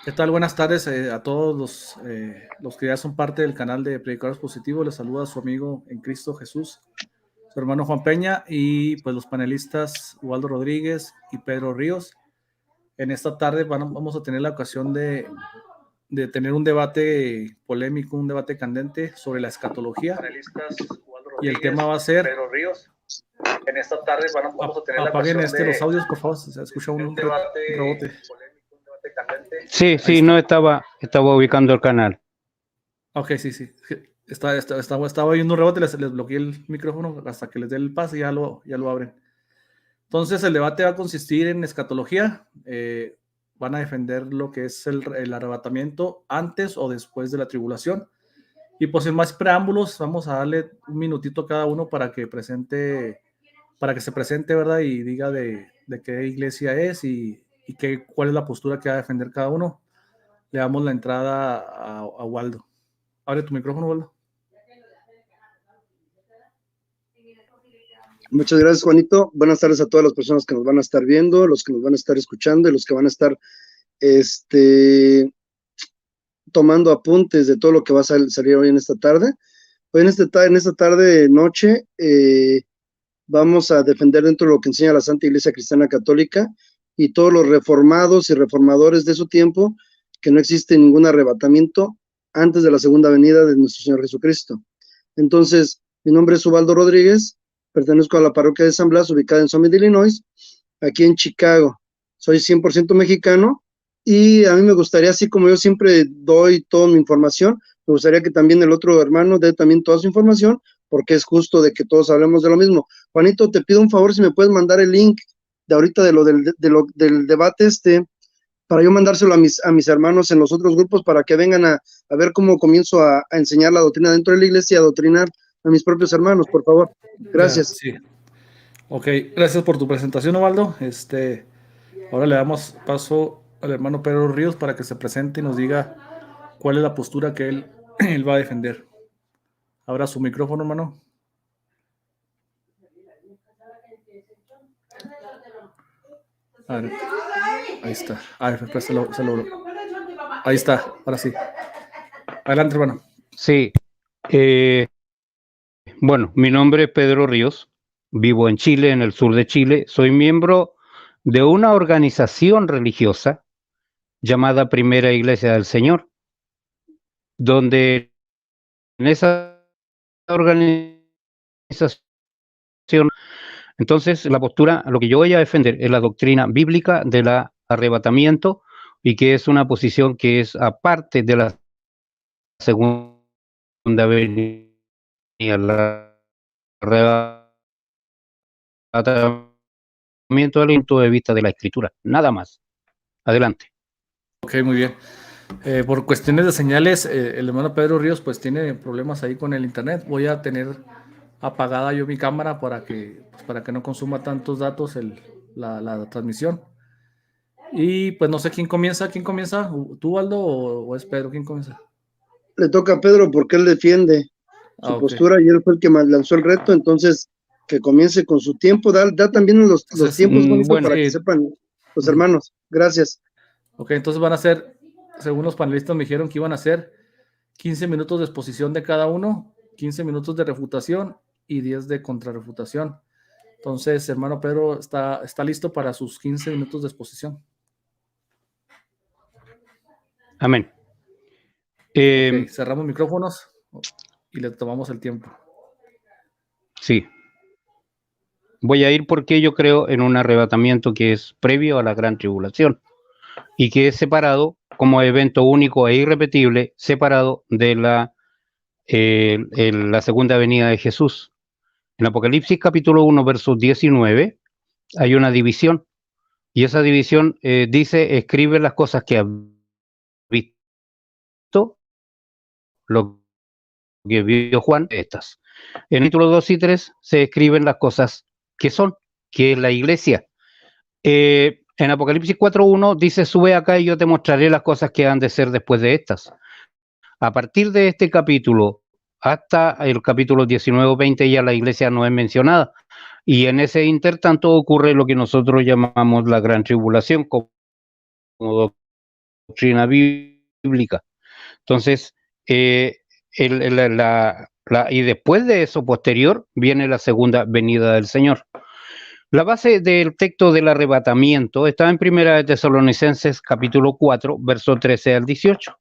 ¿Qué tal? Buenas tardes a todos los que ya son parte del canal de Predicadores Positivos. Les saluda su amigo en Cristo Jesús, su hermano Juan Peña, y pues los panelistas Ubaldo Rodríguez y Pedro Ríos. En esta tarde vamos a tener la ocasión de tener un debate polémico, un debate candente sobre la escatología. Panelistas Ubaldo Y el Rodríguez tema va a ser... Pedro Ríos. En esta tarde vamos a tener la Apaguen ocasión los audios, por favor, se escucha de un debate rebote. polémico, un debate candente. Sí, no estaba ubicando el canal. Ok, sí. Estaba oyendo un rebote, les bloqueé el micrófono hasta que les dé el pase y ya lo abren. Entonces, el debate va a consistir en escatología. Van a defender lo que es el arrebatamiento antes o después de la tribulación. Y pues sin más preámbulos, vamos a darle un minutito a cada uno para que se presente, ¿verdad? Y diga de qué iglesia es y cuál es la postura que va a defender cada uno. Le damos la entrada a Waldo. Abre tu micrófono, Waldo. Muchas gracias, Juanito. Buenas tardes a todas las personas que nos van a estar viendo, los que nos van a estar escuchando y los que van a estar tomando apuntes de todo lo que va a salir hoy en esta tarde. Hoy en esta tarde, noche, vamos a defender dentro de lo que enseña la Santa Iglesia Cristiana Católica y todos los reformados y reformadores de su tiempo, que no existe ningún arrebatamiento antes de la segunda venida de nuestro Señor Jesucristo. Entonces, mi nombre es Ubaldo Rodríguez, pertenezco a la parroquia de San Blas, ubicada en Summit, Illinois, aquí en Chicago. Soy 100% mexicano y a mí me gustaría, así como yo siempre doy toda mi información, me gustaría que también el otro hermano dé también toda su información, porque es justo de que todos hablemos de lo mismo. Juanito, te pido un favor si me puedes mandar el link de ahorita del debate para yo mandárselo a mis hermanos en los otros grupos para que vengan a ver cómo comienzo a enseñar la doctrina dentro de la iglesia y a adoctrinar a mis propios hermanos, por favor. Gracias. Ya, sí. Ok, gracias por tu presentación, Ovaldo. Ahora le damos paso al hermano Pedro Ríos para que se presente y nos diga cuál es la postura que él va a defender. Abra su micrófono, hermano. A ver, ahí está. A ver, después ahí está, ahora sí. Adelante, hermano. Sí. Bueno, mi nombre es Pedro Ríos. Vivo en Chile, en el sur de Chile. Soy miembro de una organización religiosa llamada Primera Iglesia del Señor, donde en esa organización, entonces la postura, lo que yo voy a defender es la doctrina bíblica del arrebatamiento y que es una posición que es aparte de la segunda venida, el arrebatamiento del punto de vista de la Escritura, nada más. Adelante. Ok, muy bien. Por cuestiones de señales, el hermano Pedro Ríos pues tiene problemas ahí con el internet. Voy a tener apagada yo mi cámara para que no consuma tantos datos la transmisión. Y pues no sé quién comienza. ¿Tú, Aldo, o es Pedro? ¿Quién comienza? Le toca a Pedro porque él defiende su postura y él fue el que lanzó el reto, entonces que comience con su tiempo. Da también los tiempos, bueno, para que sepan los hermanos. Gracias. Ok, entonces van a ser, según los panelistas me dijeron que iban a ser 15 minutos de exposición de cada uno, 15 minutos de refutación y 10 de contrarrefutación. Entonces, hermano Pedro, está listo para sus 15 minutos de exposición. Amén. Okay, cerramos micrófonos y le tomamos el tiempo. Sí. Voy a ir porque yo creo en un arrebatamiento que es previo a la gran tribulación y que es separado como evento único e irrepetible, separado de la segunda venida de Jesús. En Apocalipsis capítulo 1, verso 19, hay una división, y esa división dice, escribe las cosas que has visto, lo que vio Juan, estas. En el capítulo 2 y 3 se escriben las cosas que son, que es la iglesia. En Apocalipsis 4.1 dice, sube acá y yo te mostraré las cosas que han de ser después de estas. A partir de este capítulo hasta el capítulo 19 o 20 ya la iglesia no es mencionada. Y en ese intertanto ocurre lo que nosotros llamamos la gran tribulación como doctrina bíblica. Entonces, y después de eso, posterior, viene la segunda venida del Señor. La base del texto del arrebatamiento está en Primera de Tesalonicenses capítulo 4, verso 13 al 18.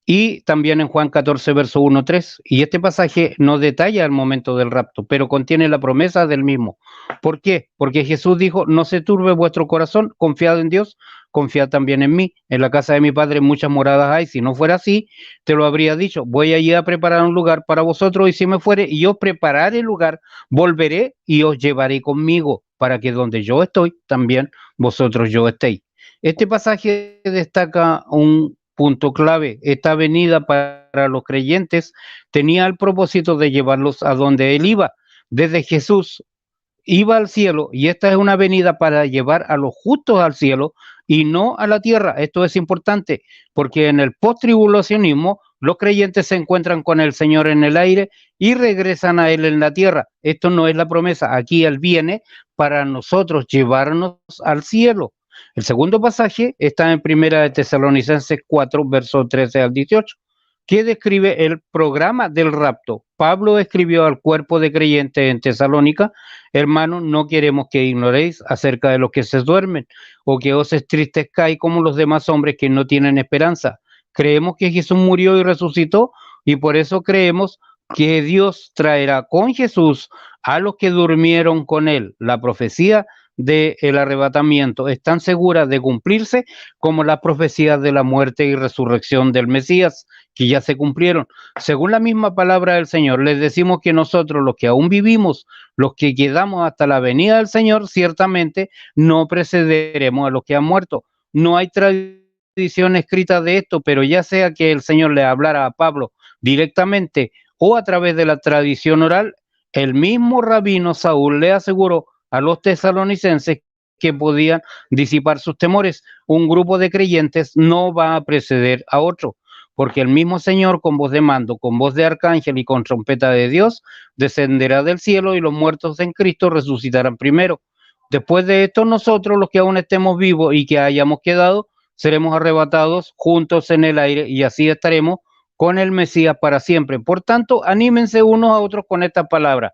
Y también en Juan 14, verso 1-3. Y este pasaje no detalla el momento del rapto, pero contiene la promesa del mismo. ¿Por qué? Porque Jesús dijo, no se turbe vuestro corazón, confiad en Dios, confiad también en mí. En la casa de mi Padre muchas moradas hay. Si no fuera así, te lo habría dicho. Voy allí a preparar un lugar para vosotros, y si me fuere, y yo prepararé el lugar, volveré y os llevaré conmigo, para que donde yo estoy, también vosotros yo estéis. Este pasaje destaca un punto clave. Esta venida para los creyentes tenía el propósito de llevarlos a donde Él iba. Desde Jesús iba al cielo, y esta es una venida para llevar a los justos al cielo y no a la tierra. Esto es importante porque en el post-tribulacionismo los creyentes se encuentran con el Señor en el aire y regresan a Él en la tierra. Esto no es la promesa. Aquí Él viene para nosotros llevarnos al cielo. El segundo pasaje está en Primera de Tesalonicenses 4, versos 13 al 18, que describe el programa del rapto. Pablo escribió al cuerpo de creyentes en Tesalónica: hermanos, no queremos que ignoréis acerca de los que se duermen, o que os entristezcáis como los demás hombres que no tienen esperanza. Creemos que Jesús murió y resucitó, y por eso creemos que Dios traerá con Jesús a los que durmieron con él. La profecía del arrebatamiento es tan segura de cumplirse como las profecías de la muerte y resurrección del Mesías, que ya se cumplieron. Según la misma palabra del Señor, les decimos que nosotros, los que aún vivimos, los que quedamos hasta la venida del Señor, ciertamente no precederemos a los que han muerto. No hay tradición escrita de esto, pero ya sea que el Señor le hablara a Pablo directamente o a través de la tradición oral, el mismo rabino Saúl le aseguró a los tesalonicenses que podían disipar sus temores. Un grupo de creyentes no va a preceder a otro, porque el mismo Señor, con voz de mando, con voz de arcángel y con trompeta de Dios, descenderá del cielo, y los muertos en Cristo resucitarán primero. Después de esto, nosotros, los que aún estemos vivos y que hayamos quedado, seremos arrebatados juntos en el aire, y así estaremos con el Mesías para siempre. Por tanto, anímense unos a otros con estas palabras.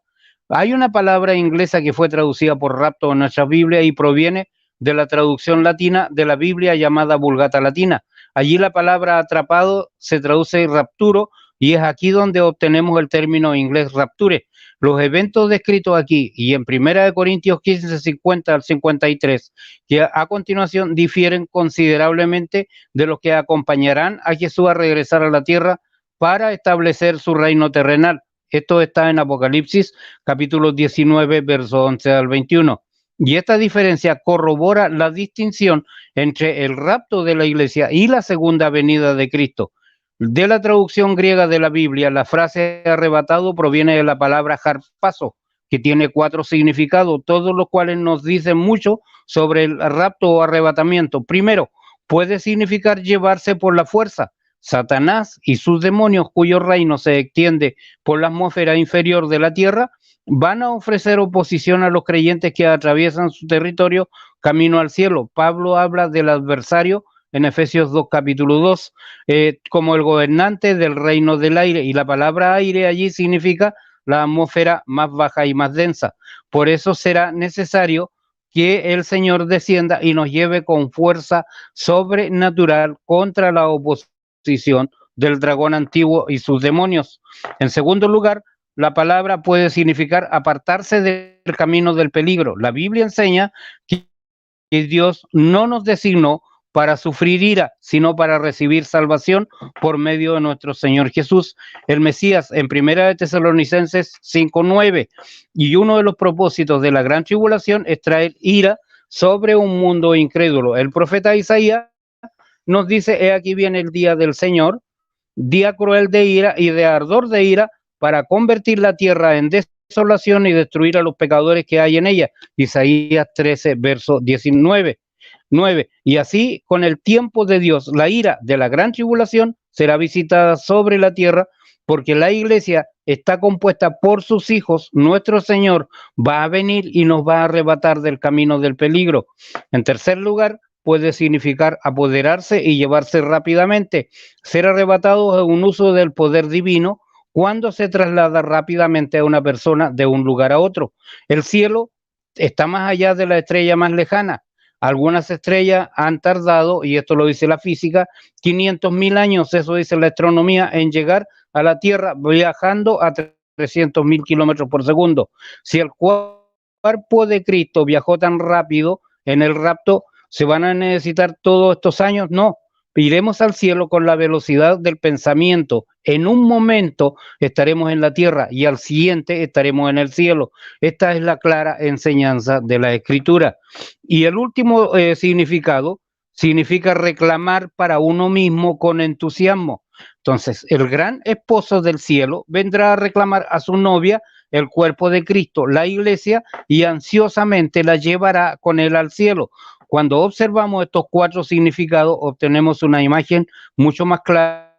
Hay una palabra inglesa que fue traducida por rapto en nuestra Biblia y proviene de la traducción latina de la Biblia llamada Vulgata Latina. Allí la palabra atrapado se traduce rapturo, y es aquí donde obtenemos el término inglés rapture. Los eventos descritos aquí y en 1 Corintios 15, 50 al 53, que a continuación difieren considerablemente de los que acompañarán a Jesús a regresar a la tierra para establecer su reino terrenal. Esto está en Apocalipsis capítulo 19, verso 11 al 21. Y esta diferencia corrobora la distinción entre el rapto de la iglesia y la segunda venida de Cristo. De la traducción griega de la Biblia, la frase arrebatado proviene de la palabra harpazo, que tiene 4 significados, todos los cuales nos dicen mucho sobre el rapto o arrebatamiento. Primero, puede significar llevarse por la fuerza. Satanás y sus demonios, cuyo reino se extiende por la atmósfera inferior de la tierra, van a ofrecer oposición a los creyentes que atraviesan su territorio camino al cielo. Pablo habla del adversario en Efesios 2, capítulo 2, como el gobernante del reino del aire, y la palabra aire allí significa la atmósfera más baja y más densa. Por eso será necesario que el Señor descienda y nos lleve con fuerza sobrenatural contra la oposición del dragón antiguo y sus demonios. En segundo lugar, la palabra puede significar apartarse del camino del peligro. La Biblia enseña que Dios no nos designó para sufrir ira, sino para recibir salvación por medio de nuestro Señor Jesús, el Mesías, en 1 Tesalonicenses 5:9. Y uno de los propósitos de la gran tribulación es traer ira sobre un mundo incrédulo. El profeta Isaías nos dice: he aquí viene el día del Señor, día cruel de ira y de ardor de ira, para convertir la tierra en desolación y destruir a los pecadores que hay en ella. Isaías 13, verso 19. Y así, con el tiempo de Dios, la ira de la gran tribulación será visitada sobre la tierra, porque la iglesia está compuesta por sus hijos. Nuestro Señor va a venir y nos va a arrebatar del camino del peligro. En tercer lugar, puede significar apoderarse y llevarse rápidamente. Ser arrebatado es un uso del poder divino cuando se traslada rápidamente a una persona de un lugar a otro. El cielo está más allá de la estrella más lejana. Algunas estrellas han tardado, y esto lo dice la física, 500.000 años, eso dice la astronomía, en llegar a la Tierra viajando a 300.000 kilómetros por segundo. Si el cuerpo de Cristo viajó tan rápido en el rapto, ¿se van a necesitar todos estos años? No. Iremos al cielo con la velocidad del pensamiento. En un momento estaremos en la tierra y al siguiente estaremos en el cielo. Esta es la clara enseñanza de la Escritura. Y el último significado significa reclamar para uno mismo con entusiasmo. Entonces, el gran esposo del cielo vendrá a reclamar a su novia, el cuerpo de Cristo, la iglesia, y ansiosamente la llevará con él al cielo. Cuando observamos estos 4 significados, obtenemos una imagen mucho más clara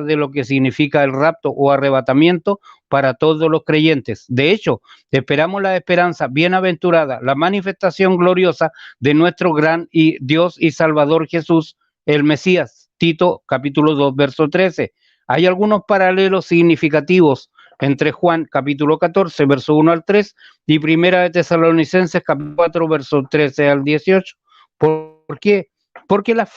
de lo que significa el rapto o arrebatamiento para todos los creyentes. De hecho, esperamos la esperanza bienaventurada, la manifestación gloriosa de nuestro gran Dios y Salvador Jesús, el Mesías. Tito, capítulo 2, verso 13. Hay algunos paralelos significativos entre Juan, capítulo 14, verso 1 al 3, y Primera de Tesalonicenses, capítulo 4, verso 13 al 18. ¿Por qué? Porque las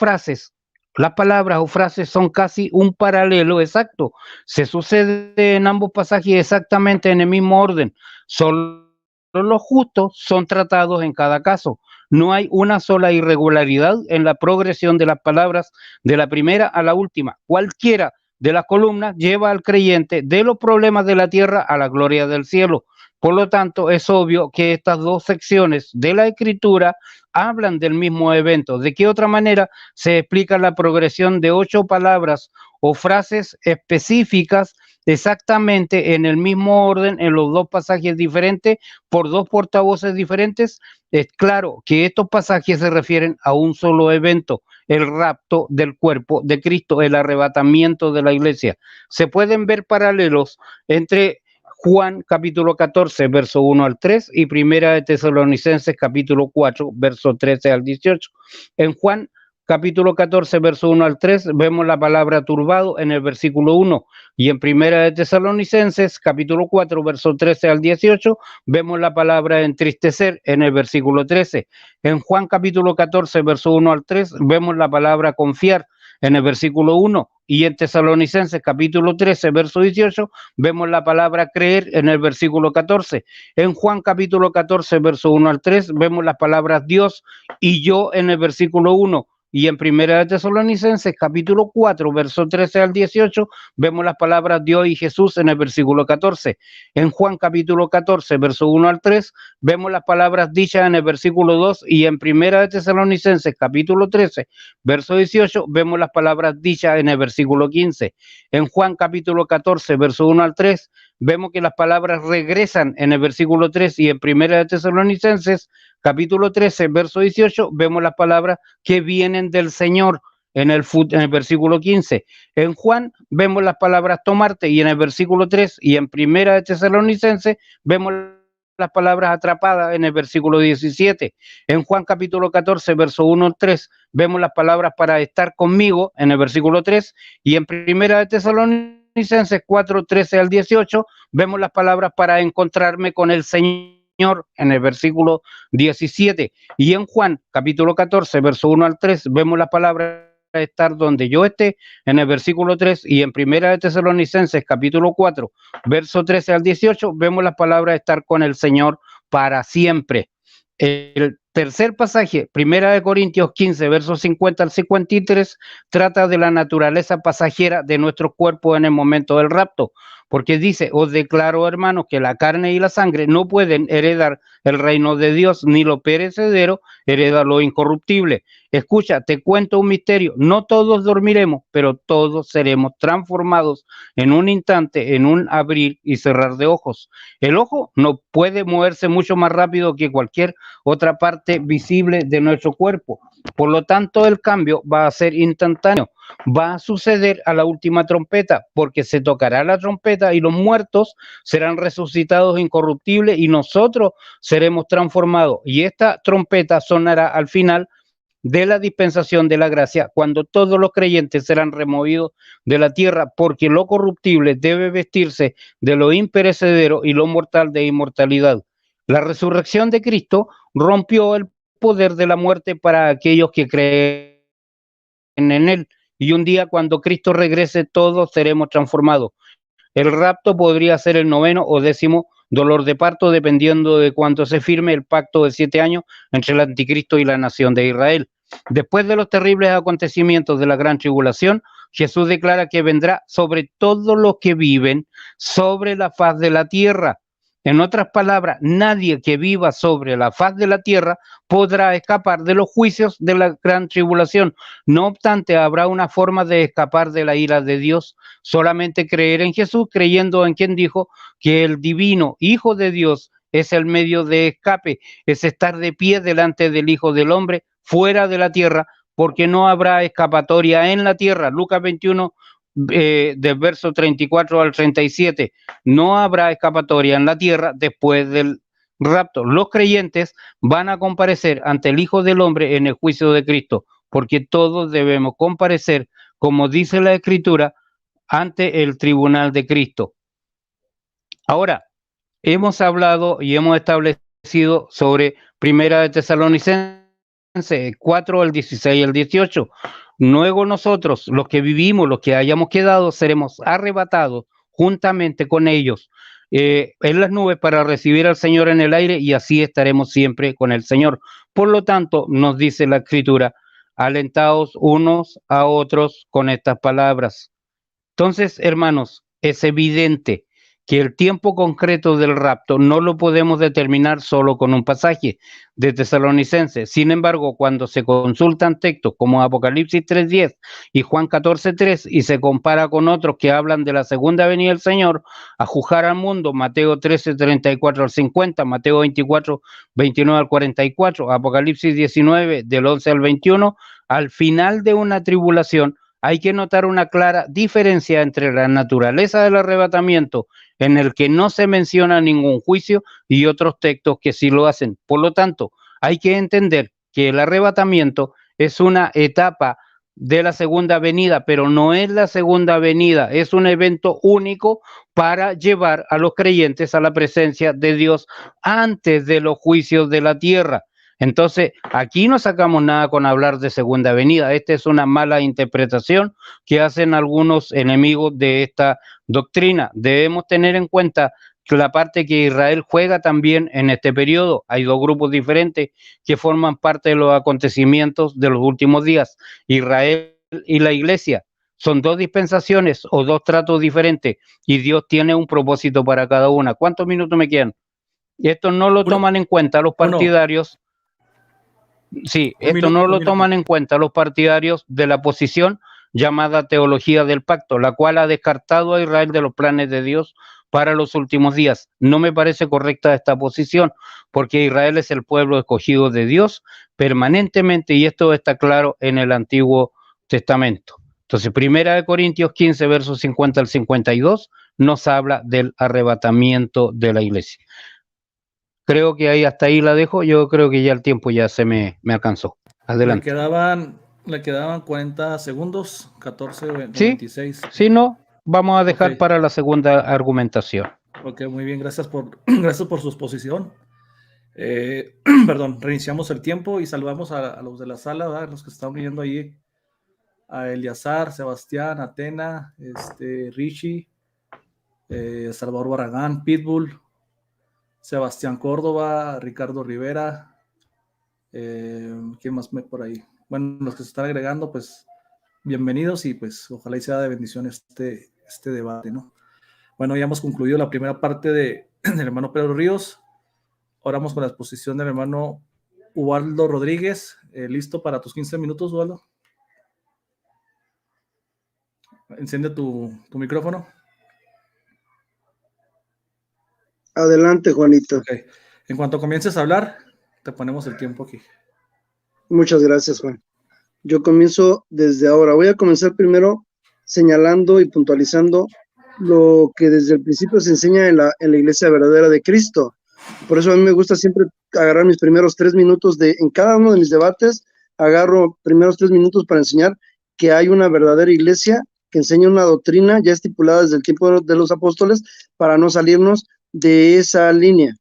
palabras o frases son casi un paralelo exacto. Se sucede en ambos pasajes exactamente en el mismo orden. Solo los justos son tratados en cada caso. No hay una sola irregularidad en la progresión de las palabras de la primera a la última. Cualquiera de las columnas lleva al creyente de los problemas de la tierra a la gloria del cielo. Por lo tanto, es obvio que estas 2 secciones de la Escritura hablan del mismo evento. ¿De qué otra manera se explica la progresión de 8 palabras o frases específicas exactamente en el mismo orden en los 2 pasajes diferentes por 2 portavoces diferentes? Es claro que estos pasajes se refieren a un solo evento, el rapto del cuerpo de Cristo, el arrebatamiento de la iglesia. Se pueden ver paralelos entre Juan capítulo 14, verso 1 al 3 y Primera de Tesalonicenses capítulo 4, verso 13 al 18. En Juan capítulo 14, verso 1 al 3 vemos la palabra turbado en el versículo 1 y en Primera de Tesalonicenses capítulo 4, verso 13 al 18 vemos la palabra entristecer en el versículo 13. En Juan capítulo 14, verso 1 al 3 vemos la palabra confiar en el versículo 1, y en Tesalonicenses capítulo 13, verso 18, vemos la palabra creer en el versículo 14. En Juan capítulo 14, verso 1 al 3, vemos las palabras Dios y yo en el versículo 1. Y en Primera de Tesalonicenses capítulo 4, verso 13 al 18, vemos las palabras Dios y Jesús en el versículo 14. En Juan capítulo 14, verso 1 al 3, vemos las palabras dichas en el versículo 2 y en Primera de Tesalonicenses capítulo 13, verso 18, vemos las palabras dichas en el versículo 15. En Juan capítulo 14, verso 1 al 3, vemos que las palabras regresan en el versículo 3 y en Primera de Tesalonicenses capítulo 13, verso 18, vemos las palabras que vienen del Señor en el versículo 15. En Juan vemos las palabras tomarte y en el versículo 3 y en Primera de Tesalonicenses vemos las palabras atrapadas en el versículo 17. En Juan capítulo 14, verso 1 al 3, vemos las palabras para estar conmigo en el versículo 3 y en Primera de Tesalonicenses 4, 13 al 18, vemos las palabras para encontrarme con el Señor en el versículo 17. Y en Juan capítulo 14, verso 1 al 3, vemos las palabras estar donde yo esté en el versículo 3 y en Primera de Tesalonicenses capítulo 4, verso 13 al 18, vemos las palabras estar con el Señor para siempre. El tercer pasaje, Primera de Corintios 15, versos 50 al 53, trata de la naturaleza pasajera de nuestro cuerpo en el momento del rapto, porque dice, os declaro, hermanos, que la carne y la sangre no pueden heredar el reino de Dios, ni lo perecedero hereda lo incorruptible. Escucha, te cuento un misterio, no todos dormiremos, pero todos seremos transformados en un instante, en un abrir y cerrar de ojos. El ojo no puede moverse mucho más rápido que cualquier otra parte visible de nuestro cuerpo. Por lo tanto, el cambio va a ser instantáneo. Va a suceder a la última trompeta, porque se tocará la trompeta y los muertos serán resucitados incorruptibles y nosotros seremos transformados. Y esta trompeta sonará al final de la dispensación de la gracia, cuando todos los creyentes serán removidos de la tierra, porque lo corruptible debe vestirse de lo imperecedero y lo mortal de inmortalidad. La resurrección de Cristo rompió el poder de la muerte para aquellos que creen en él, y un día cuando Cristo regrese todos seremos transformados. El rapto podría ser el 9º o 10º dolor de parto, dependiendo de cuánto se firme el pacto de 7 años entre el anticristo y la nación de Israel. Después de los terribles acontecimientos de la gran tribulación, Jesús declara que vendrá sobre todos los que viven sobre la faz de la tierra. En otras palabras, nadie que viva sobre la faz de la tierra podrá escapar de los juicios de la gran tribulación. No obstante, habrá una forma de escapar de la ira de Dios: solamente creer en Jesús, creyendo en quien dijo que el divino Hijo de Dios es el medio de escape, es estar de pie delante del Hijo del Hombre, fuera de la tierra, porque no habrá escapatoria en la tierra. Lucas 21, del verso 34 al 37, no habrá escapatoria en la tierra después del rapto. Los creyentes van a comparecer ante el Hijo del Hombre en el juicio de Cristo, porque todos debemos comparecer, como dice la Escritura, ante el tribunal de Cristo. Ahora, hemos hablado y hemos establecido sobre Primera de Tesalonicenses 4, el 16 y el 18. Luego nosotros, los que vivimos, los que hayamos quedado, seremos arrebatados juntamente con ellos en las nubes para recibir al Señor en el aire, y así estaremos siempre con el Señor. Por lo tanto, nos dice la Escritura: alentaos unos a otros con estas palabras. Entonces, hermanos, es evidente que el tiempo concreto del rapto no lo podemos determinar solo con un pasaje de Tesalonicenses. Sin embargo, cuando se consultan textos como Apocalipsis 3:10 y Juan 14:3 y se compara con otros que hablan de la segunda venida del Señor a juzgar al mundo, Mateo 13:34 al 50, Mateo 24:29 al 44, Apocalipsis 19 del 11 al 21, al final de una tribulación hay que notar una clara diferencia entre la naturaleza del arrebatamiento, en el que no se menciona ningún juicio, y otros textos que sí lo hacen. Por lo tanto, hay que entender que el arrebatamiento es una etapa de la segunda venida, pero no es la segunda venida, es un evento único para llevar a los creyentes a la presencia de Dios antes de los juicios de la tierra. Entonces, aquí no sacamos nada con hablar de segunda venida. Esta es una mala interpretación que hacen algunos enemigos de esta doctrina. Debemos tener en cuenta que la parte que Israel juega también en este periodo. Hay dos grupos diferentes que forman parte de los acontecimientos de los últimos días: Israel y la iglesia. Son dos dispensaciones o dos tratos diferentes, y Dios tiene un propósito para cada una. ¿Cuántos minutos me quedan? Esto no lo toman en cuenta los partidarios. Sí, esto no lo toman en cuenta los partidarios de la posición llamada teología del pacto, la cual ha descartado a Israel de los planes de Dios para los últimos días. No me parece correcta esta posición, porque Israel es el pueblo escogido de Dios permanentemente, y esto está claro en el Antiguo Testamento. Entonces, 1 Corintios 15, versos 50 al 52, nos habla del arrebatamiento de la iglesia. Creo que ahí hasta ahí la dejo. Yo creo que ya el tiempo ya se me alcanzó. Adelante. Le quedaban 40 segundos, 14, 26. Sí, no, vamos a dejar para la segunda argumentación. Ok, muy bien, gracias por su exposición. Perdón, reiniciamos el tiempo y saludamos a los de la sala, ¿verdad? Los que están viendo ahí: a Eliazar, Sebastián, Atena, Richie, Salvador Barragán, Pitbull, Sebastián Córdoba, Ricardo Rivera, ¿quién más por ahí? Bueno, los que se están agregando, pues bienvenidos, y pues ojalá y sea de bendición este debate, ¿no? Bueno, ya hemos concluido la primera parte del hermano Pedro Ríos. Ahora vamos con la exposición del hermano Ubaldo Rodríguez. ¿Listo para tus 15 minutos, Ubaldo? Enciende tu micrófono. Adelante, Juanito. Okay. En cuanto comiences a hablar, te ponemos el tiempo aquí. Muchas gracias, Juan. Yo comienzo desde ahora. Voy a comenzar primero señalando y puntualizando lo que desde el principio se enseña en la Iglesia Verdadera de Cristo. Por eso a mí me gusta siempre agarrar mis primeros 3 minutos en cada uno de mis debates agarro primeros 3 minutos para enseñar que hay una verdadera iglesia que enseña una doctrina ya estipulada desde el tiempo de los apóstoles para no salirnos de esa línea.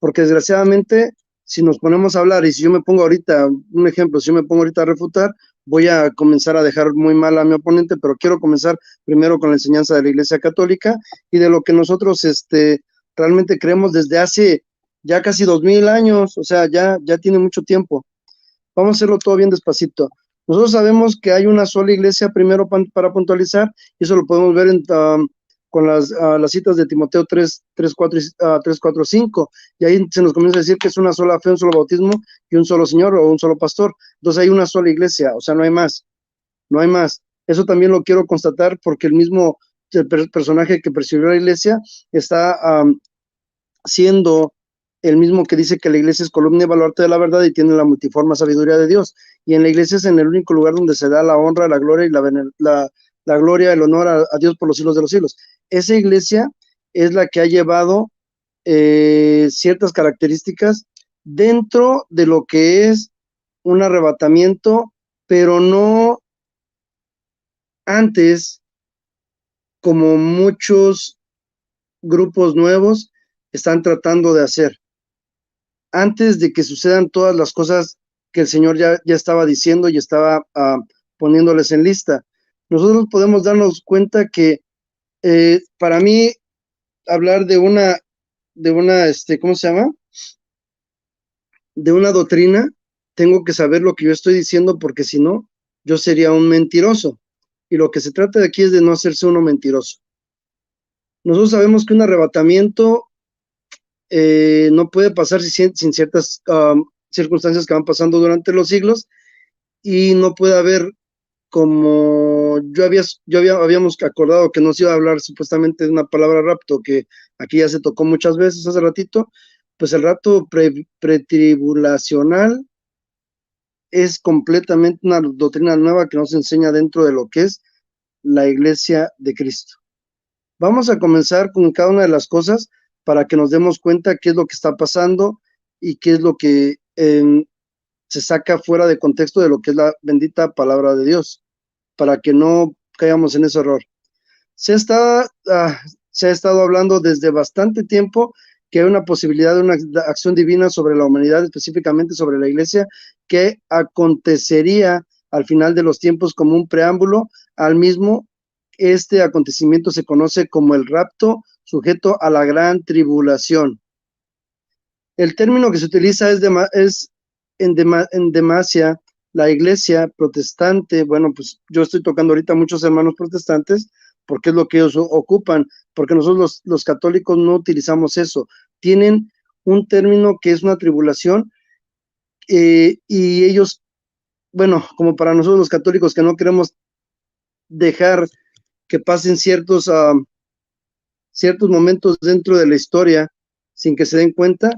Porque desgraciadamente, si nos ponemos a hablar y si yo me pongo ahorita, un ejemplo, si yo me pongo ahorita a refutar, voy a comenzar a dejar muy mal a mi oponente, pero quiero comenzar primero con la enseñanza de la Iglesia Católica y de lo que nosotros realmente creemos desde hace ya casi 2000 años, o sea, ya tiene mucho tiempo. Vamos a hacerlo todo bien despacito. Nosotros sabemos que hay una sola iglesia, primero para puntualizar, y eso lo podemos ver con las citas de Timoteo 3, 4, 5, y ahí se nos comienza a decir que es una sola fe, un solo bautismo y un solo Señor o un solo pastor. Entonces hay una sola iglesia, o sea, no hay más, no hay más. Eso también lo quiero constatar porque el mismo personaje que persiguió la iglesia está siendo el mismo que dice que la iglesia es columna y baluarte de la verdad y tiene la multiforme sabiduría de Dios. Y en la iglesia es en el único lugar donde se da la honra, la gloria y la gloria, el honor a Dios por los siglos de los siglos. Esa iglesia es la que ha llevado ciertas características dentro de lo que es un arrebatamiento, pero no antes, como muchos grupos nuevos están tratando de hacer. Antes de que sucedan todas las cosas que el Señor ya estaba diciendo y estaba poniéndoles en lista. Nosotros podemos darnos cuenta que para mí hablar de una, ¿cómo se llama? De una doctrina, tengo que saber lo que yo estoy diciendo porque si no, yo sería un mentiroso. Y lo que se trata de aquí es de no hacerse uno mentiroso. Nosotros sabemos que un arrebatamiento no puede pasar sin ciertas circunstancias que van pasando durante los siglos y no puede haber, como habíamos acordado que nos iba a hablar supuestamente de una palabra rapto, que aquí ya se tocó muchas veces hace ratito, pues el rapto pretribulacional es completamente una doctrina nueva que nos enseña dentro de lo que es la Iglesia de Cristo. Vamos a comenzar con cada una de las cosas para que nos demos cuenta qué es lo que está pasando y qué es lo que se saca fuera de contexto de lo que es la bendita palabra de Dios, para que no caigamos en ese error. Se ha estado hablando desde bastante tiempo que hay una posibilidad de una acción divina sobre la humanidad, específicamente sobre la iglesia, que acontecería al final de los tiempos como un preámbulo al mismo. Este acontecimiento se conoce como el rapto sujeto a la gran tribulación. El término que se utiliza es en demasia la iglesia protestante. Bueno, pues yo estoy tocando ahorita muchos hermanos protestantes porque es lo que ellos ocupan, porque nosotros los católicos no utilizamos eso. Tienen un término que es una tribulación y ellos, bueno, como para nosotros los católicos que no queremos dejar que pasen ciertos momentos dentro de la historia sin que se den cuenta,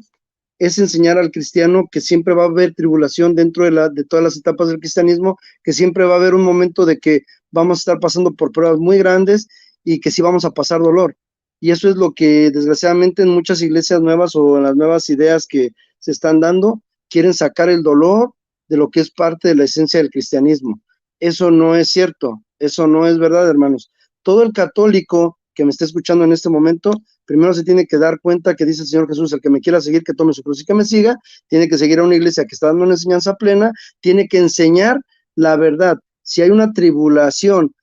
es enseñar al cristiano que siempre va a haber tribulación dentro de todas las etapas del cristianismo, que siempre va a haber un momento de que vamos a estar pasando por pruebas muy grandes y que sí vamos a pasar dolor. Y eso es lo que desgraciadamente en muchas iglesias nuevas o en las nuevas ideas que se están dando, quieren sacar el dolor de lo que es parte de la esencia del cristianismo. Eso no es cierto, eso no es verdad, hermanos. Todo el católico que me esté escuchando en este momento, primero se tiene que dar cuenta que dice el Señor Jesús: el que me quiera seguir, que tome su cruz y que me siga. Tiene que seguir a una iglesia que está dando una enseñanza plena, tiene que enseñar la verdad. Si hay una tribulación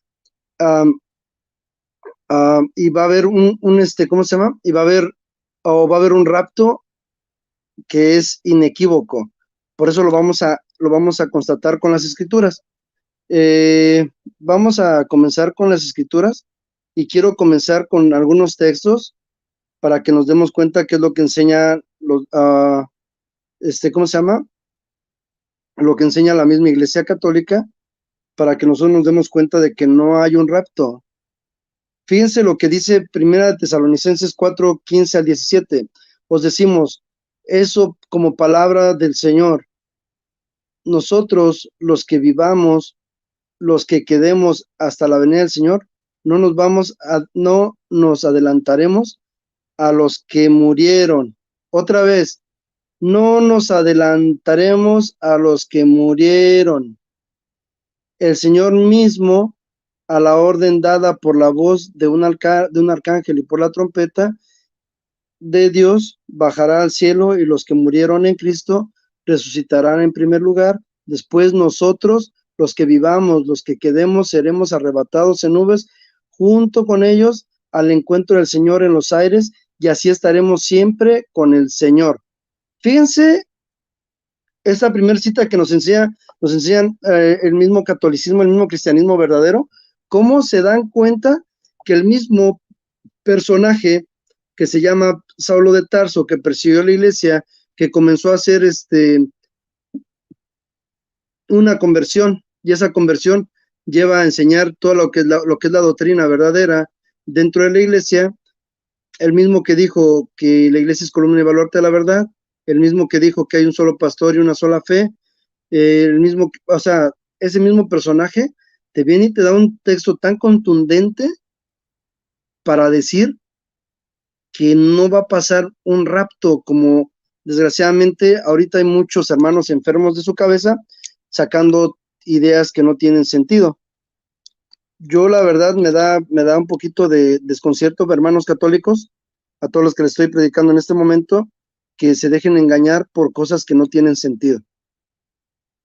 y va a haber ¿cómo se llama? Y va a haber un rapto que es inequívoco. Por eso lo vamos a constatar con las escrituras. Vamos a comenzar con las escrituras y quiero comenzar con algunos textos para que nos demos cuenta qué es lo que enseña ¿cómo se llama? Lo que enseña la misma Iglesia Católica, para que nosotros nos demos cuenta de que no hay un rapto. Fíjense lo que dice Primera de Tesalonicenses 4, 15 al 17. Os decimos eso como palabra del Señor. Nosotros, los que vivamos, los que quedemos hasta la venida del Señor, no nos adelantaremos a los que murieron. Otra vez, no nos adelantaremos a los que murieron. El Señor mismo, a la orden dada por la voz de un arcángel y por la trompeta de Dios, bajará al cielo, y los que murieron en Cristo resucitarán en primer lugar. Después nosotros, los que vivamos, los que quedemos, seremos arrebatados en nubes junto con ellos al encuentro del Señor en los aires, y así estaremos siempre con el Señor. Fíjense esta primera cita que nos enseñan el mismo catolicismo, el mismo cristianismo verdadero, cómo se dan cuenta que el mismo personaje que se llama Saulo de Tarso, que persiguió a la iglesia, que comenzó a hacer una conversión, y esa conversión lleva a enseñar todo lo que es la doctrina verdadera dentro de la iglesia, el mismo que dijo que la iglesia es columna y baluarte de la verdad, el mismo que dijo que hay un solo pastor y una sola fe, el mismo, o sea, ese mismo personaje te viene y te da un texto tan contundente para decir que no va a pasar un rapto, como desgraciadamente ahorita hay muchos hermanos enfermos de su cabeza sacando ideas que no tienen sentido. Yo la verdad me da un poquito de desconcierto, hermanos católicos, a todos los que les estoy predicando en este momento, que se dejen engañar por cosas que no tienen sentido.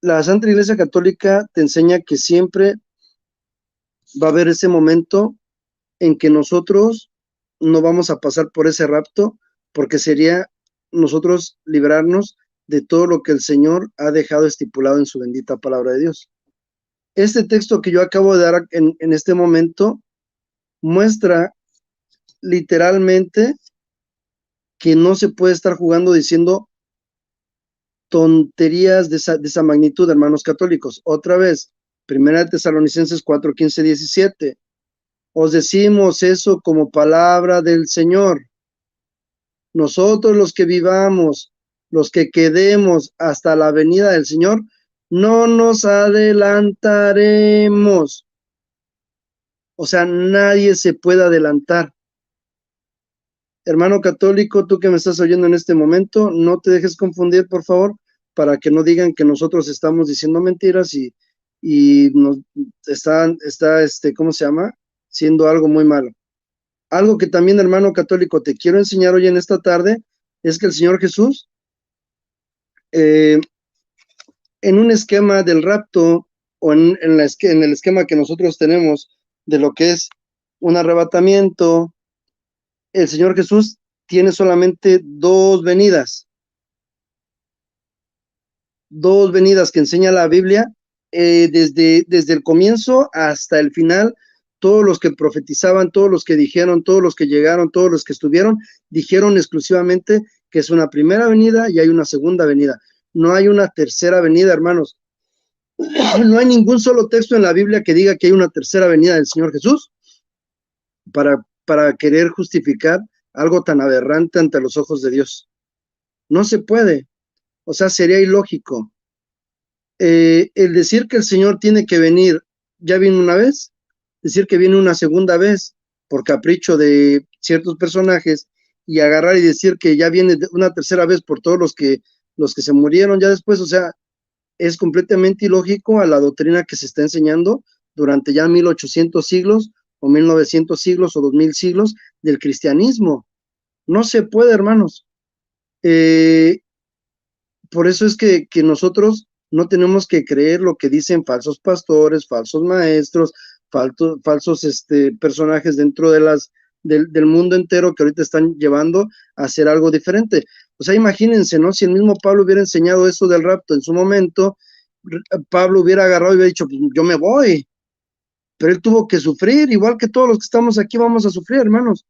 La Santa Iglesia Católica te enseña que siempre va a haber ese momento en que nosotros no vamos a pasar por ese rapto, porque sería nosotros librarnos de todo lo que el Señor ha dejado estipulado en su bendita palabra de Dios. Este texto que yo acabo de dar en este momento muestra literalmente que no se puede estar jugando diciendo tonterías de esa magnitud, hermanos católicos. Otra vez, 1 Tesalonicenses 4, 15, 17. Os decimos eso como palabra del Señor. Nosotros los que vivamos, los que quedemos hasta la venida del Señor, no nos adelantaremos. O sea, nadie se puede adelantar. Hermano católico, tú que me estás oyendo en este momento, no te dejes confundir, por favor, para que no digan que nosotros estamos diciendo mentiras y nos está, ¿cómo se llama? Siendo algo muy malo. Algo que también, hermano católico, te quiero enseñar hoy en esta tarde, es que el Señor Jesús, en un esquema del rapto, o en el esquema que nosotros tenemos de lo que es un arrebatamiento, el Señor Jesús tiene solamente dos venidas que enseña la Biblia, desde el comienzo hasta el final. Todos los que profetizaban, todos los que dijeron, todos los que llegaron, todos los que estuvieron, dijeron exclusivamente que es una primera venida y hay una segunda venida. No hay una tercera venida, hermanos. No hay ningún solo texto en la Biblia que diga que hay una tercera venida del Señor Jesús para querer justificar algo tan aberrante ante los ojos de Dios. No se puede. O sea, sería ilógico. El decir que el Señor tiene que venir, ya vino una vez, decir que viene una segunda vez por capricho de ciertos personajes, y agarrar y decir que ya viene una tercera vez por todos los que se murieron ya después, o sea, es completamente ilógico a la doctrina que se está enseñando durante ya 1800 siglos o 1900 siglos o 2000 siglos del cristianismo. No se puede, hermanos. Por eso es que nosotros no tenemos que creer lo que dicen falsos pastores, falsos maestros, falsos personajes dentro de del mundo entero, que ahorita están llevando a hacer algo diferente. O sea, imagínense, ¿no? Si el mismo Pablo hubiera enseñado eso del rapto en su momento, Pablo hubiera agarrado y hubiera dicho, pues yo me voy. Pero él tuvo que sufrir, igual que todos los que estamos aquí vamos a sufrir, hermanos.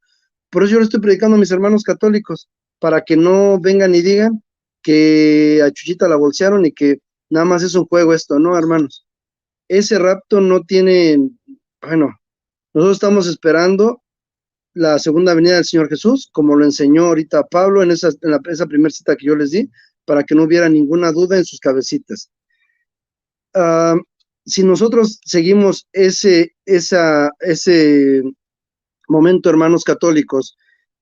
Por eso yo le estoy predicando a mis hermanos católicos, para que no vengan y digan que a Chuchita la bolsearon y que nada más es un juego esto, ¿no, hermanos? Ese rapto no tiene, bueno, nosotros estamos esperando la segunda venida del Señor Jesús, como lo enseñó ahorita Pablo en esa primera cita que yo les di, para que no hubiera ninguna duda en sus cabecitas. Si nosotros seguimos ese momento, hermanos católicos,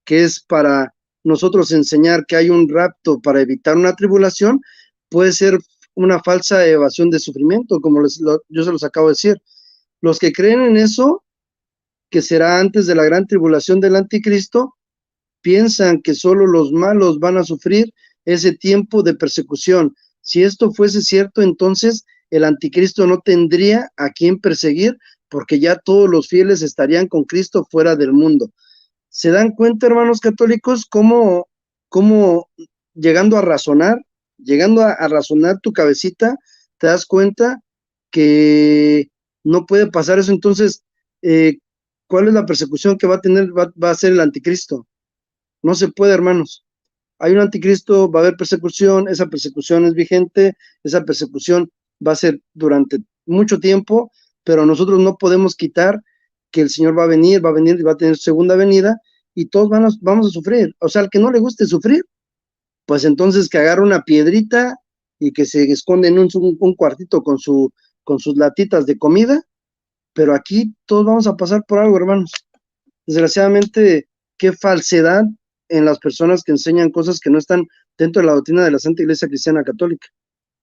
que es para nosotros enseñar que hay un rapto para evitar una tribulación, puede ser una falsa evasión de sufrimiento, como yo se los acabo de decir. Los que creen en eso, que será antes de la gran tribulación del anticristo, piensan que solo los malos van a sufrir ese tiempo de persecución. Si esto fuese cierto, entonces el anticristo no tendría a quién perseguir, porque ya todos los fieles estarían con Cristo fuera del mundo. ¿Se dan cuenta, hermanos católicos, cómo llegando a razonar tu cabecita, te das cuenta que no puede pasar eso? Entonces, ¿cuál es la persecución que va a tener, va a ser el anticristo? No se puede, hermanos. Hay un anticristo, va a haber persecución, esa persecución es vigente, esa persecución va a ser durante mucho tiempo, pero nosotros no podemos quitar que el Señor va a venir y va a tener segunda venida, y todos vamos a sufrir. O sea, al que no le guste sufrir, pues entonces que agarre una piedrita y que se esconde en un cuartito con sus latitas de comida, pero aquí todos vamos a pasar por algo, hermanos. Desgraciadamente, qué falsedad en las personas que enseñan cosas que no están dentro de la doctrina de la Santa Iglesia Cristiana Católica.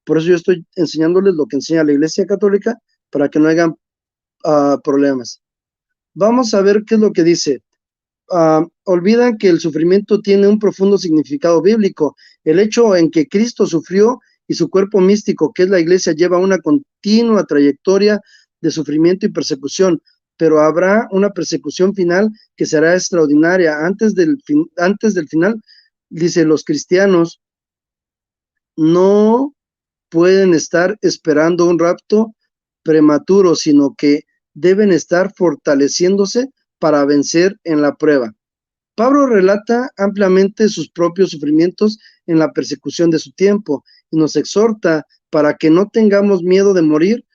Por eso yo estoy enseñándoles lo que enseña la Iglesia Católica, para que no hayan problemas. Vamos a ver qué es lo que dice. Olvidan que el sufrimiento tiene un profundo significado bíblico. El hecho en que Cristo sufrió y su cuerpo místico, que es la Iglesia, lleva una continua trayectoria de sufrimiento y persecución, pero habrá una persecución final que será extraordinaria. Antes del final, dice, los cristianos no pueden estar esperando un rapto prematuro, sino que deben estar fortaleciéndose para vencer en la prueba. Pablo relata ampliamente sus propios sufrimientos en la persecución de su tiempo y nos exhorta para que no tengamos miedo de morir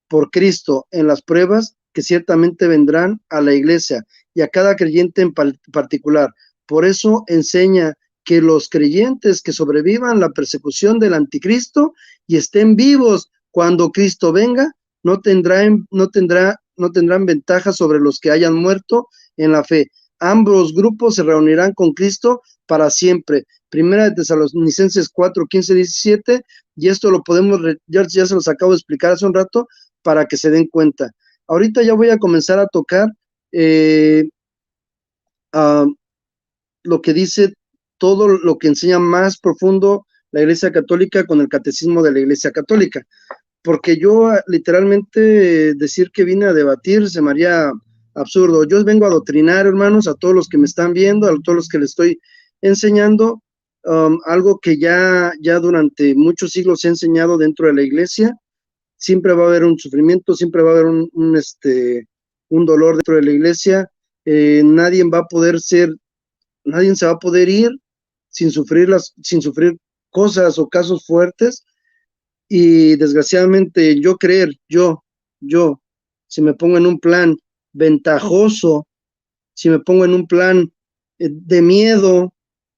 por Cristo en las pruebas que ciertamente vendrán a la iglesia y a cada creyente en particular. Por eso enseña que los creyentes que sobrevivan la persecución del anticristo y estén vivos cuando Cristo venga, no tendrán ventaja sobre los que hayan muerto en la fe. Ambos grupos se reunirán con Cristo para siempre. Primera de Tesalonicenses 4, 15, 17, y esto lo podemos, ya se los acabo de explicar hace un rato, para que se den cuenta. Ahorita ya voy a comenzar a tocar lo que dice, todo lo que enseña más profundo la Iglesia Católica con el Catecismo de la Iglesia Católica, porque yo literalmente decir que vine a debatir se me haría absurdo. Yo vengo a adoctrinar, hermanos, a todos los que me están viendo, a todos los que les estoy enseñando, algo que ya durante muchos siglos he enseñado dentro de la Iglesia. Siempre va a haber un sufrimiento, siempre va a haber un dolor dentro de la Iglesia. Nadie se va a poder ir sin sufrir cosas o casos fuertes. Y desgraciadamente yo, si me pongo en un plan ventajoso, si me pongo en un plan de miedo,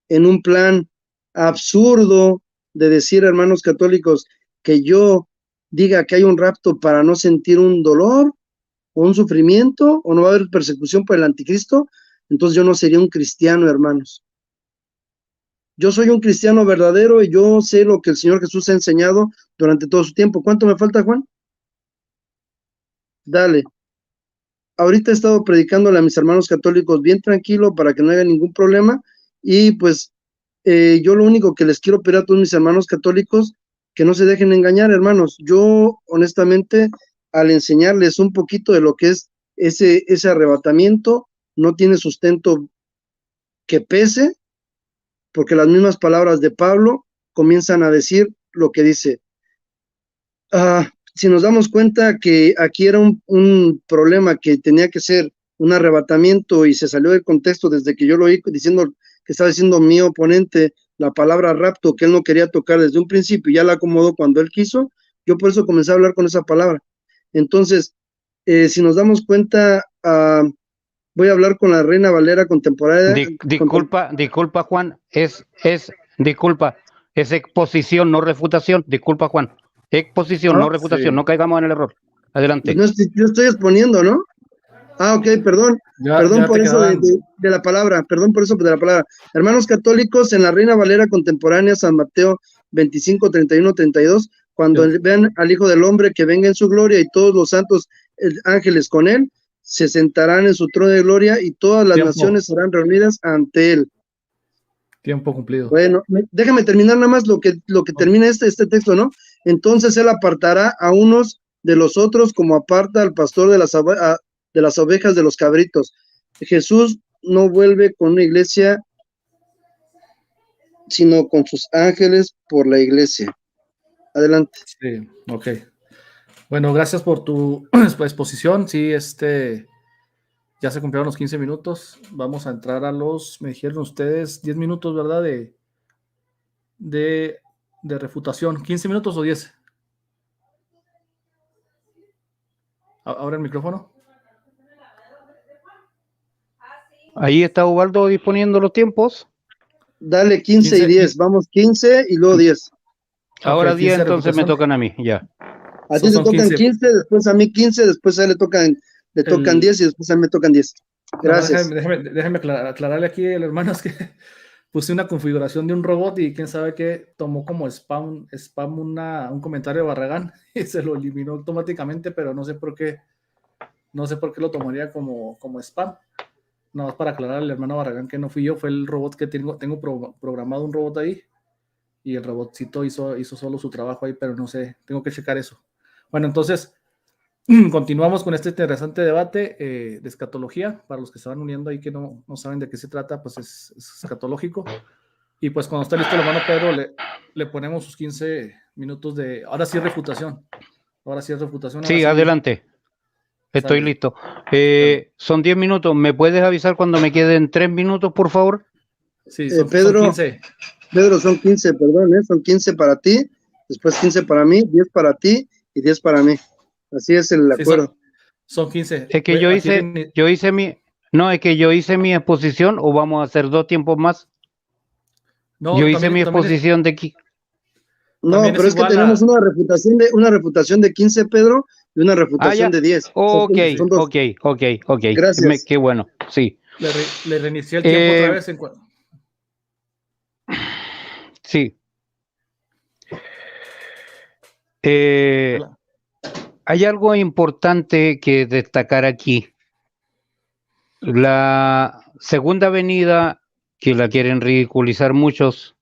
en un plan absurdo de decir, hermanos católicos, que yo diga que hay un rapto para no sentir un dolor o un sufrimiento, o no va a haber persecución por el anticristo, entonces yo no sería un cristiano, hermanos. Yo soy un cristiano verdadero y yo sé lo que el Señor Jesús ha enseñado durante todo su tiempo. ¿Cuánto me falta, Juan? Dale. Ahorita he estado predicándole a mis hermanos católicos bien tranquilo para que no haya ningún problema, y pues yo lo único que les quiero pedir a todos mis hermanos católicos, que no se dejen engañar, hermanos. Yo honestamente, al enseñarles un poquito de lo que es ese arrebatamiento, no tiene sustento que pese, porque las mismas palabras de Pablo comienzan a decir lo que dice. Si nos damos cuenta que aquí era un problema que tenía que ser un arrebatamiento y se salió del contexto desde que yo lo oí diciendo, que estaba diciendo mi oponente, la palabra rapto, que él no quería tocar desde un principio y ya la acomodó cuando él quiso, yo por eso comencé a hablar con esa palabra. Entonces, si nos damos cuenta, voy a hablar con la Reina Valera contemporánea. Disculpa, Juan, es exposición, no refutación. Disculpa, Juan. Exposición, no refutación, sí. no caigamos en el error. Adelante. Pues no, yo estoy exponiendo, ¿no? Ok, perdón. Perdón Ya por te eso quedaban. de la palabra, perdón por eso de la palabra. Hermanos católicos, en la Reina Valera contemporánea, San Mateo 25, 31, 32, cuando vean al Hijo del Hombre que venga en su gloria y todos los santos ángeles con él, se sentarán en su trono de gloria y todas las naciones serán reunidas ante él. Tiempo cumplido. Bueno, déjame terminar nada más lo que termina este texto, ¿no? Entonces él apartará a unos de los otros como aparta al pastor de las ovejas de los cabritos. Jesús no vuelve con una iglesia, sino con sus ángeles por la iglesia. Adelante. Sí, ok. Bueno, gracias por tu exposición. Sí, ya se cumplieron los 15 minutos. Vamos a entrar me dijeron ustedes, 10 minutos, ¿verdad? De refutación. ¿15 minutos o 10? Ahora el micrófono. Ahí está Ubaldo disponiendo los tiempos. Dale 15 y 10. Vamos 15 y luego 10. Ahora 10, entonces me reputación. tocan a mí, ya. A ti te tocan 15, después a mí 15, después a él le tocan 10 y después a mí me tocan 10. Gracias. No, déjame aclararle aquí al hermano, es que puse una configuración de un robot y quién sabe qué tomó como spam un comentario de Barragán y se lo eliminó automáticamente, pero no sé por qué lo tomaría como spam. No, es para aclarar al hermano Barragán que no fui yo, fue el robot que tengo programado un robot ahí y el robotcito hizo solo su trabajo ahí, pero no sé, tengo que checar eso. Bueno, entonces continuamos con este interesante debate de escatología. Para los que se van uniendo ahí que no saben de qué se trata, pues es escatológico. Y pues cuando está listo el hermano Pedro, le ponemos sus 15 minutos de... Ahora sí refutación. Sí, adelante. Estoy listo. Son 10 minutos. ¿Me puedes avisar cuando me queden 3 minutos, por favor? Sí, Pedro, son 15. Pedro, son 15, perdón, son 15 para ti, después 15 para mí, 10 para ti y 10 para mí. Así es el acuerdo. Son 15. Es que yo hice mi exposición, o vamos a hacer 2 tiempos más. No, yo hice mi exposición de aquí. No, pero es que tenemos una refutación de 15, Pedro, y una refutación de 10. Ok. Gracias. Qué bueno, sí. Le reinicié el tiempo otra vez. Sí. Hay algo importante que destacar aquí. La segunda venida, que la quieren ridiculizar muchos,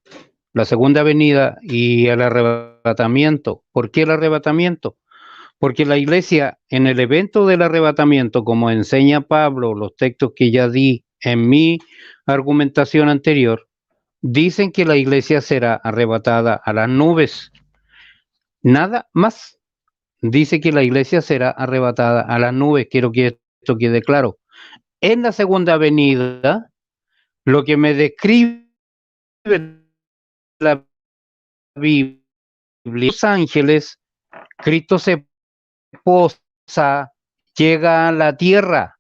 la segunda venida y el arrebatamiento. ¿Por qué el arrebatamiento? Porque la iglesia, en el evento del arrebatamiento, como enseña Pablo, los textos que ya di en mi argumentación anterior, dicen que la iglesia será arrebatada a las nubes. Nada más. Dice que la iglesia será arrebatada a las nubes. Quiero que esto quede claro. En la segunda venida, lo que me describe la Biblia, los ángeles, Cristo se posa, llega a la tierra.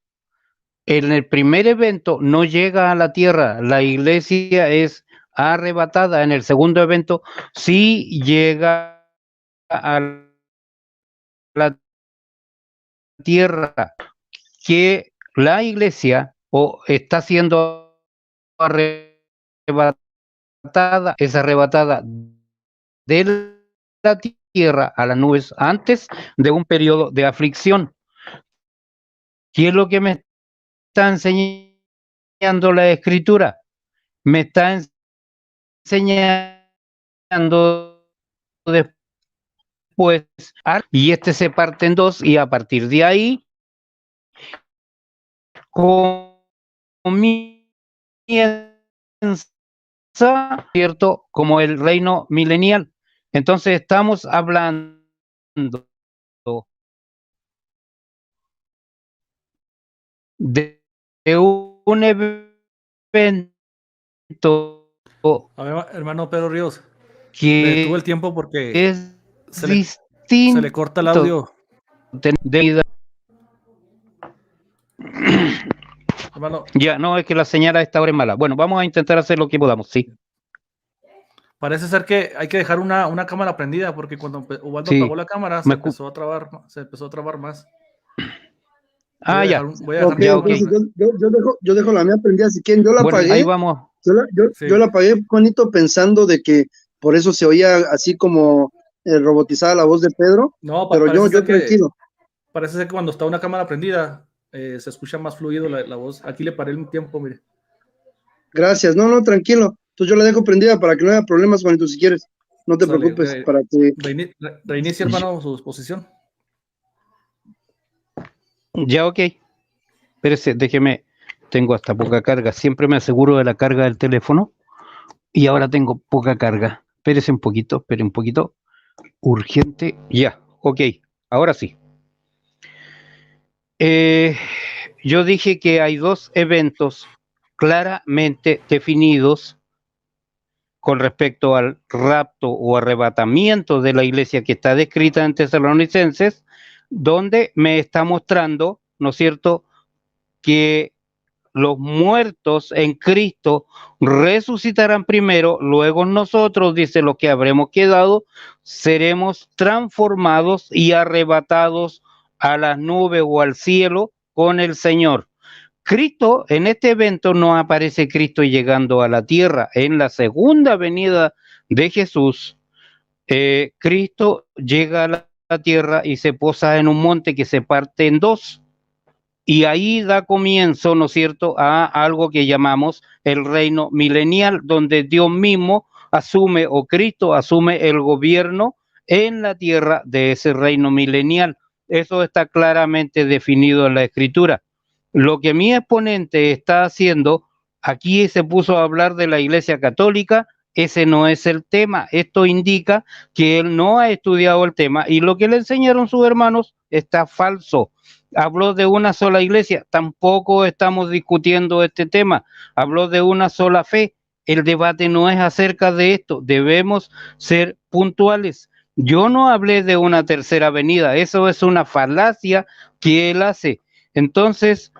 En el primer evento no llega a la tierra, la iglesia es arrebatada. En el segundo evento sí llega a la tierra, que la iglesia está siendo arrebatada, es arrebatada de la tierra a las nubes antes de un periodo de aflicción. ¿Qué es lo que me está enseñando la escritura? Me está enseñando después, y se parte en dos, y a partir de ahí comienza, ¿cierto?, como el reino milenial. Entonces estamos hablando de un evento. A ver, hermano Pedro Ríos, Que le detuve el tiempo porque es se distinto le corta el audio. Hermano, ya, no, es que la señal a esta hora es mala. Bueno, vamos a intentar hacer lo que podamos, sí. Parece ser que hay que dejar una cámara prendida porque cuando Ubaldo apagó la cámara se empezó a trabar más. Ah, ya. Voy a dejar Ok, Ya, mi ok. entonces yo dejo la mía prendida si quieren. Yo la Bueno, ahí apagué, vamos. Sí. yo la apagué, Juanito, pensando de que por eso se oía así como robotizada la voz de Pedro, No, pero yo tranquilo. parece ser que cuando está una cámara prendida se escucha más fluido la voz. Aquí le paré el tiempo, mire. Gracias. No, tranquilo. Entonces yo la dejo prendida para que no haya problemas, Juanito, si quieres. No te Sale, preocupes, para que... reinicia, hermano, su posición. Ya, ok. Espérese, déjeme. Tengo hasta poca carga. Siempre me aseguro de la carga del teléfono. Y ahora tengo poca carga. Espérese un poquito, espere un poquito. Urgente. Ya, ok. Ahora sí. Yo dije que hay dos eventos claramente definidos con respecto al rapto o arrebatamiento de la iglesia que está descrita en Tesalonicenses, donde me está mostrando, ¿no es cierto?, que los muertos en Cristo resucitarán primero, luego nosotros, dice, los que habremos quedado, seremos transformados y arrebatados a las nubes o al cielo con el Señor. Cristo, en este evento no aparece Cristo llegando a la tierra. En la segunda venida de Jesús, Cristo llega a la tierra y se posa en un monte que se parte en dos. Y ahí da comienzo, ¿no es cierto?, a algo que llamamos el reino milenial, donde Dios mismo asume, o Cristo asume el gobierno en la tierra de ese reino milenial. Eso está claramente definido en la Escritura. Lo que mi exponente está haciendo, aquí se puso a hablar de la Iglesia Católica, ese no es el tema. Esto indica que él no ha estudiado el tema y lo que le enseñaron sus hermanos está falso. Habló de una sola iglesia, tampoco estamos discutiendo este tema. Habló de una sola fe. El debate no es acerca de esto, debemos ser puntuales. Yo no hablé de una tercera venida, eso es una falacia que él hace. Entonces,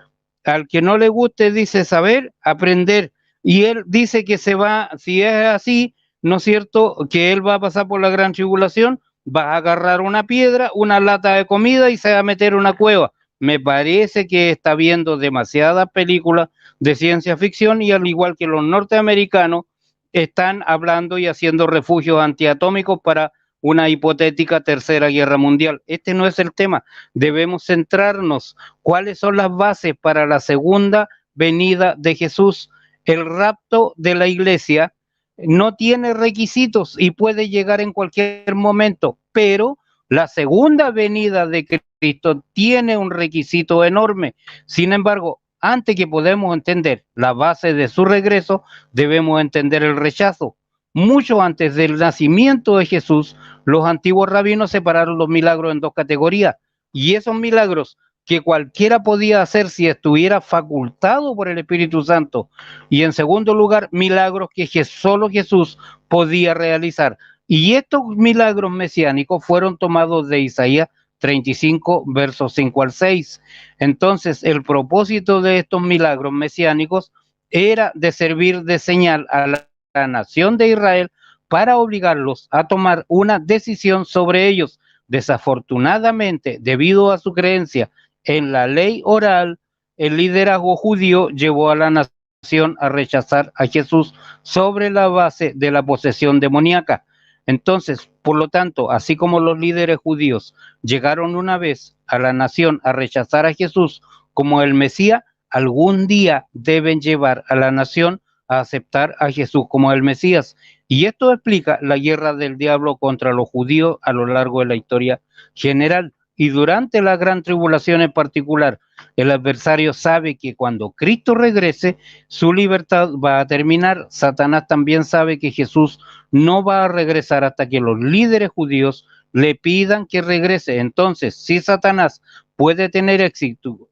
al que no le guste dice saber, aprender, y él dice que se va, si es así, ¿no es cierto?, que él va a pasar por la gran tribulación, va a agarrar una piedra, una lata de comida y se va a meter en una cueva. Me parece que está viendo demasiadas películas de ciencia ficción y al igual que los norteamericanos están hablando y haciendo refugios antiatómicos para una hipotética tercera guerra mundial. Este no es el tema. Debemos centrarnos. ¿Cuáles son las bases para la segunda venida de Jesús? El rapto de la iglesia no tiene requisitos y puede llegar en cualquier momento, pero la segunda venida de Cristo tiene un requisito enorme. Sin embargo, antes que podamos entender la base de su regreso, debemos entender el rechazo. Mucho antes del nacimiento de Jesús, los antiguos rabinos separaron los milagros en dos categorías, y esos milagros que cualquiera podía hacer si estuviera facultado por el Espíritu Santo, y en segundo lugar, milagros que solo Jesús podía realizar. Y estos milagros mesiánicos fueron tomados de Isaías 35, versos 5 al 6. Entonces, el propósito de estos milagros mesiánicos era de servir de señal a la nación de Israel para obligarlos a tomar una decisión sobre ellos. Desafortunadamente, debido a su creencia en la ley oral, el liderazgo judío llevó a la nación a rechazar a Jesús sobre la base de la posesión demoníaca. Entonces, por lo tanto, así como los líderes judíos llegaron una vez a la nación a rechazar a Jesús como el Mesías, algún día deben llevar a la nación a aceptar a Jesús como el Mesías. Y esto explica la guerra del diablo contra los judíos a lo largo de la historia general. Y durante la gran tribulación en particular, el adversario sabe que cuando Cristo regrese, su libertad va a terminar. Satanás también sabe que Jesús no va a regresar hasta que los líderes judíos le pidan que regrese. Entonces, si Satanás puede tener éxito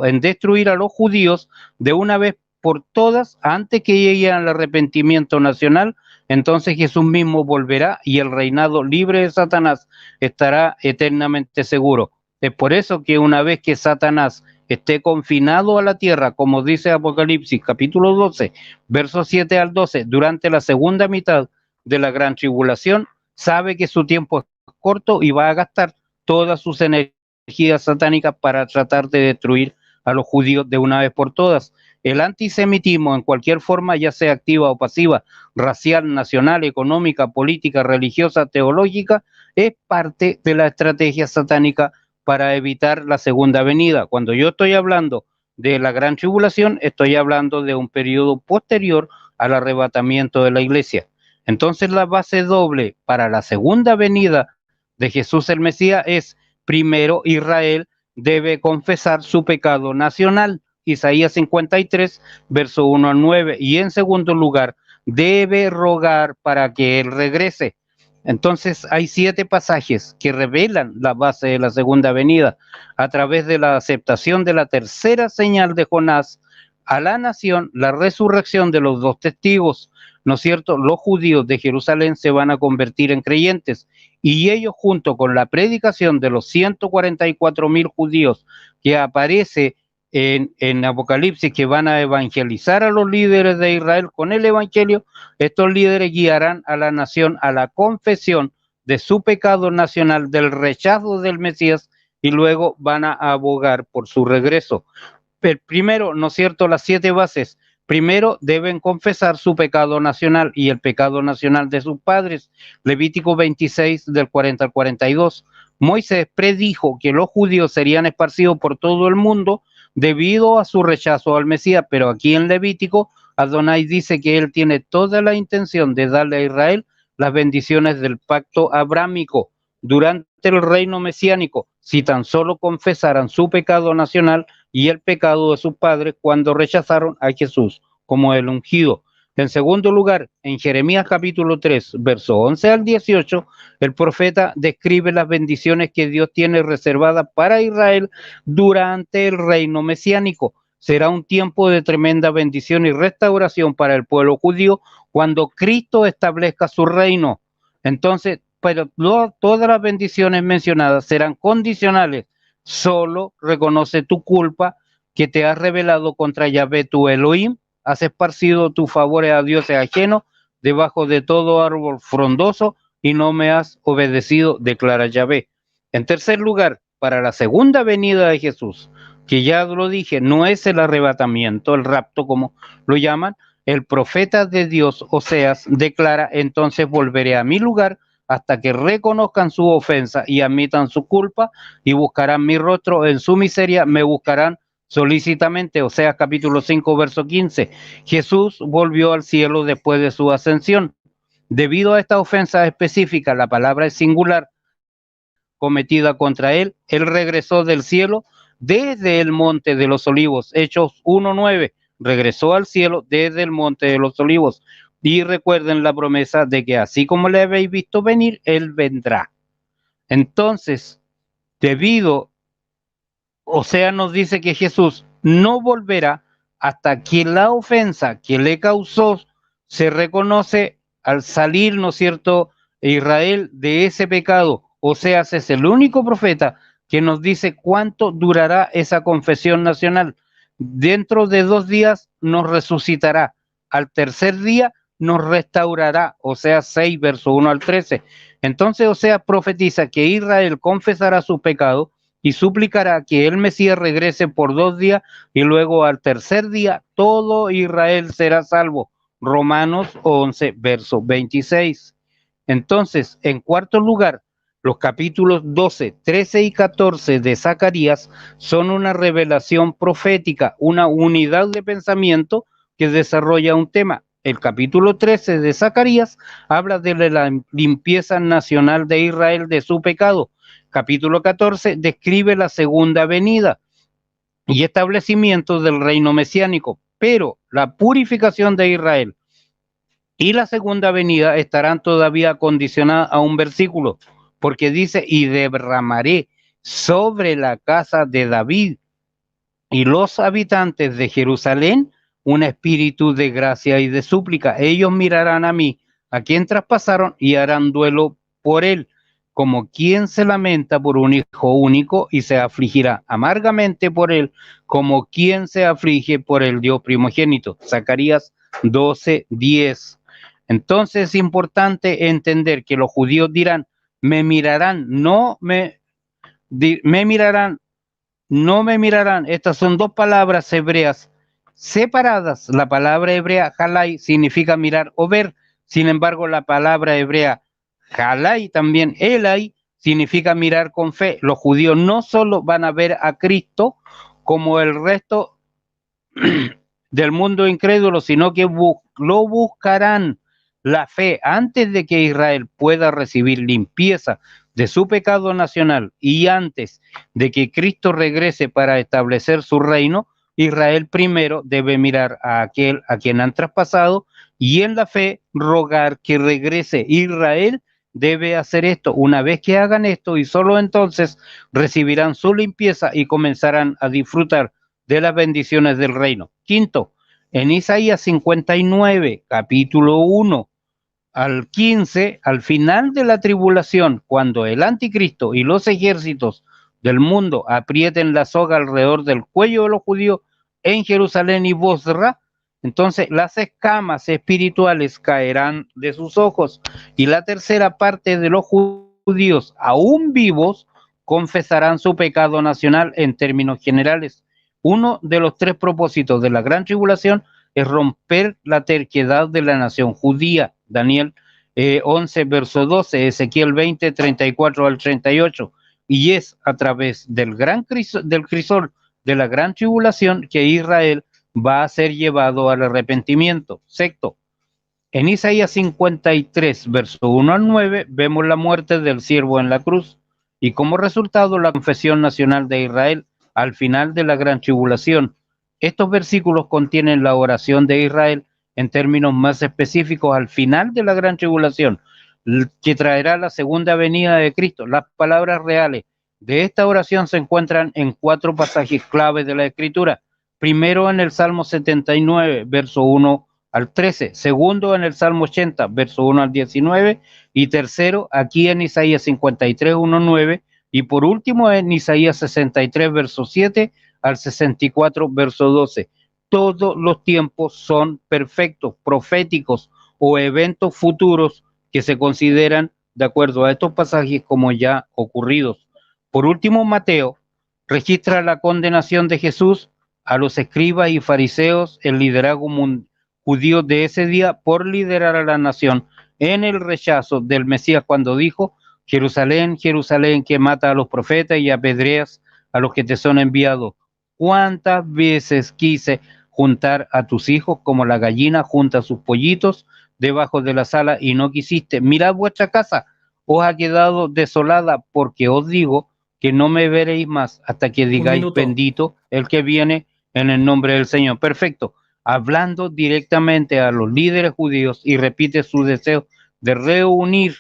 en destruir a los judíos de una vez por todas, antes que lleguen al arrepentimiento nacional, entonces Jesús mismo volverá y el reinado libre de Satanás estará eternamente seguro. Es por eso que una vez que Satanás esté confinado a la tierra, como dice Apocalipsis capítulo 12, versos 7 al 12, durante la segunda mitad de la gran tribulación, sabe que su tiempo es corto y va a gastar todas sus energías satánica para tratar de destruir a los judíos de una vez por todas. El antisemitismo en cualquier forma, ya sea activa o pasiva, racial, nacional, económica, política, religiosa, teológica, es parte de la estrategia satánica para evitar la segunda venida. Cuando yo estoy hablando de la gran tribulación, estoy hablando de un periodo posterior al arrebatamiento de la iglesia. Entonces la base doble para la segunda venida de Jesús el Mesías es: primero, Israel debe confesar su pecado nacional, Isaías 53, verso 1 al 9, y en segundo lugar, debe rogar para que él regrese. Entonces hay 7 pasajes que revelan la base de la segunda venida a través de la aceptación de la tercera señal de Jonás a la nación, la resurrección de los 2 testigos, ¿no es cierto? Los judíos de Jerusalén se van a convertir en creyentes, y ellos, junto con la predicación de los 144,000 judíos que aparece en Apocalipsis, que van a evangelizar a los líderes de Israel con el evangelio, estos líderes guiarán a la nación a la confesión de su pecado nacional, del rechazo del Mesías, y luego van a abogar por su regreso. El primero, ¿no es cierto?, las 7 bases. Primero, deben confesar su pecado nacional y el pecado nacional de sus padres. Levítico 26, del 40 al 42. Moisés predijo que los judíos serían esparcidos por todo el mundo debido a su rechazo al Mesías, pero aquí en Levítico, Adonai dice que él tiene toda la intención de darle a Israel las bendiciones del pacto abrámico durante el reino mesiánico, si tan solo confesaran su pecado nacional y el pecado de sus padres cuando rechazaron a Jesús como el ungido. En segundo lugar, en Jeremías capítulo 3, verso 11 al 18, el profeta describe las bendiciones que Dios tiene reservadas para Israel durante el reino mesiánico. Será un tiempo de tremenda bendición y restauración para el pueblo judío cuando Cristo establezca su reino. Entonces, pero todas las bendiciones mencionadas serán condicionales. Solo reconoce tu culpa, que te has rebelado contra Yahvé tu Elohim, has esparcido tus favores a dioses ajenos debajo de todo árbol frondoso y no me has obedecido, declara Yahvé. En tercer lugar, para la segunda venida de Jesús, que ya lo dije, no es el arrebatamiento, el rapto como lo llaman, el profeta de Dios, Oseas, declara: entonces volveré a mi lugar hasta que reconozcan su ofensa y admitan su culpa, y buscarán mi rostro en su miseria, me buscarán solícitamente. Oseas capítulo 5, verso 15. Jesús volvió al cielo después de su ascensión. Debido a esta ofensa específica, la palabra es singular, cometida contra él, él regresó del cielo desde el monte de los olivos. Hechos 1:9, regresó al cielo desde el monte de los olivos. Y recuerden la promesa de que así como le habéis visto venir, él vendrá. Entonces, Oseas nos dice que Jesús no volverá hasta que la ofensa que le causó se reconoce al salir, ¿no es cierto?, Israel de ese pecado. Oseas es el único profeta que nos dice cuánto durará esa confesión nacional. Dentro de 2 días nos resucitará, al tercer día nos restaurará. Oseas 6, verso 1 al 13. Entonces Oseas profetiza que Israel confesará su pecado y suplicará que el Mesías regrese por 2 días, y luego al tercer día todo Israel será salvo. Romanos 11, verso 26. Entonces, en cuarto lugar, los capítulos 12, 13 y 14 de Zacarías son una revelación profética, una unidad de pensamiento que desarrolla un tema. El capítulo 13 de Zacarías habla de la limpieza nacional de Israel de su pecado. Capítulo 14 describe la segunda venida y establecimiento del reino mesiánico, pero la purificación de Israel y la segunda venida estarán todavía condicionadas a un versículo, porque dice: y derramaré sobre la casa de David y los habitantes de Jerusalén un espíritu de gracia y de súplica. Ellos mirarán a mí, a quien traspasaron, y harán duelo por él, como quien se lamenta por un hijo único, y se afligirá amargamente por él, como quien se aflige por el Dios primogénito. Zacarías 12:10. Entonces es importante entender que los judíos dirán: me mirarán, no me Me mirarán, no me mirarán. Estas son dos palabras hebreas separadas. La palabra hebrea halai significa mirar o ver. Sin embargo, la palabra hebrea halai, también elai, significa mirar con fe. Los judíos no solo van a ver a Cristo como el resto del mundo incrédulo, sino que lo buscarán. La fe antes de que Israel pueda recibir limpieza de su pecado nacional y antes de que Cristo regrese para establecer su reino, Israel primero debe mirar a aquel a quien han traspasado y en la fe rogar que regrese. Israel debe hacer esto. Una vez que hagan esto y solo entonces recibirán su limpieza y comenzarán a disfrutar de las bendiciones del reino. Quinto, en Isaías 59, capítulo 1 al 15, al final de la tribulación, cuando el anticristo y los ejércitos del mundo aprieten la soga alrededor del cuello de los judíos en Jerusalén y Bosra, entonces las escamas espirituales caerán de sus ojos y la tercera parte de los judíos aún vivos confesarán su pecado nacional en términos generales. Uno de los tres propósitos de la gran tribulación es romper la terquedad de la nación judía. Daniel 11, verso 12, Ezequiel 20, 34 al 38. Y es a través del crisol de la gran tribulación que Israel va a ser llevado al arrepentimiento. Sexto, en Isaías 53, verso 1 al 9, vemos la muerte del siervo en la cruz y como resultado la confesión nacional de Israel al final de la gran tribulación. Estos versículos contienen la oración de Israel en términos más específicos al final de la gran tribulación, que traerá la segunda venida de Cristo. Las palabras reales de esta oración se encuentran en 4 pasajes claves de la Escritura. Primero en el Salmo 79, verso 1 al 13, segundo en el Salmo 80, verso 1 al 19, y tercero aquí en Isaías 53, 1, 9, y por último en Isaías 63, verso 7 al 64, verso 12. Todos los tiempos son perfectos, proféticos o eventos futuros que se consideran de acuerdo a estos pasajes como ya ocurridos. Por último, Mateo registra la condenación de Jesús a los escribas y fariseos, el liderazgo judío de ese día por liderar a la nación en el rechazo del Mesías cuando dijo: Jerusalén, Jerusalén, que mata a los profetas y apedreas a los que te son enviados. ¿Cuántas veces quise juntar a tus hijos como la gallina junta sus pollitos debajo de la sala y no quisiste? Mirad, vuestra casa os ha quedado desolada, porque os digo que no me veréis más hasta que digáis: bendito el que viene en el nombre del Señor. Perfecto. Hablando directamente a los líderes judíos y repite su deseo de reunir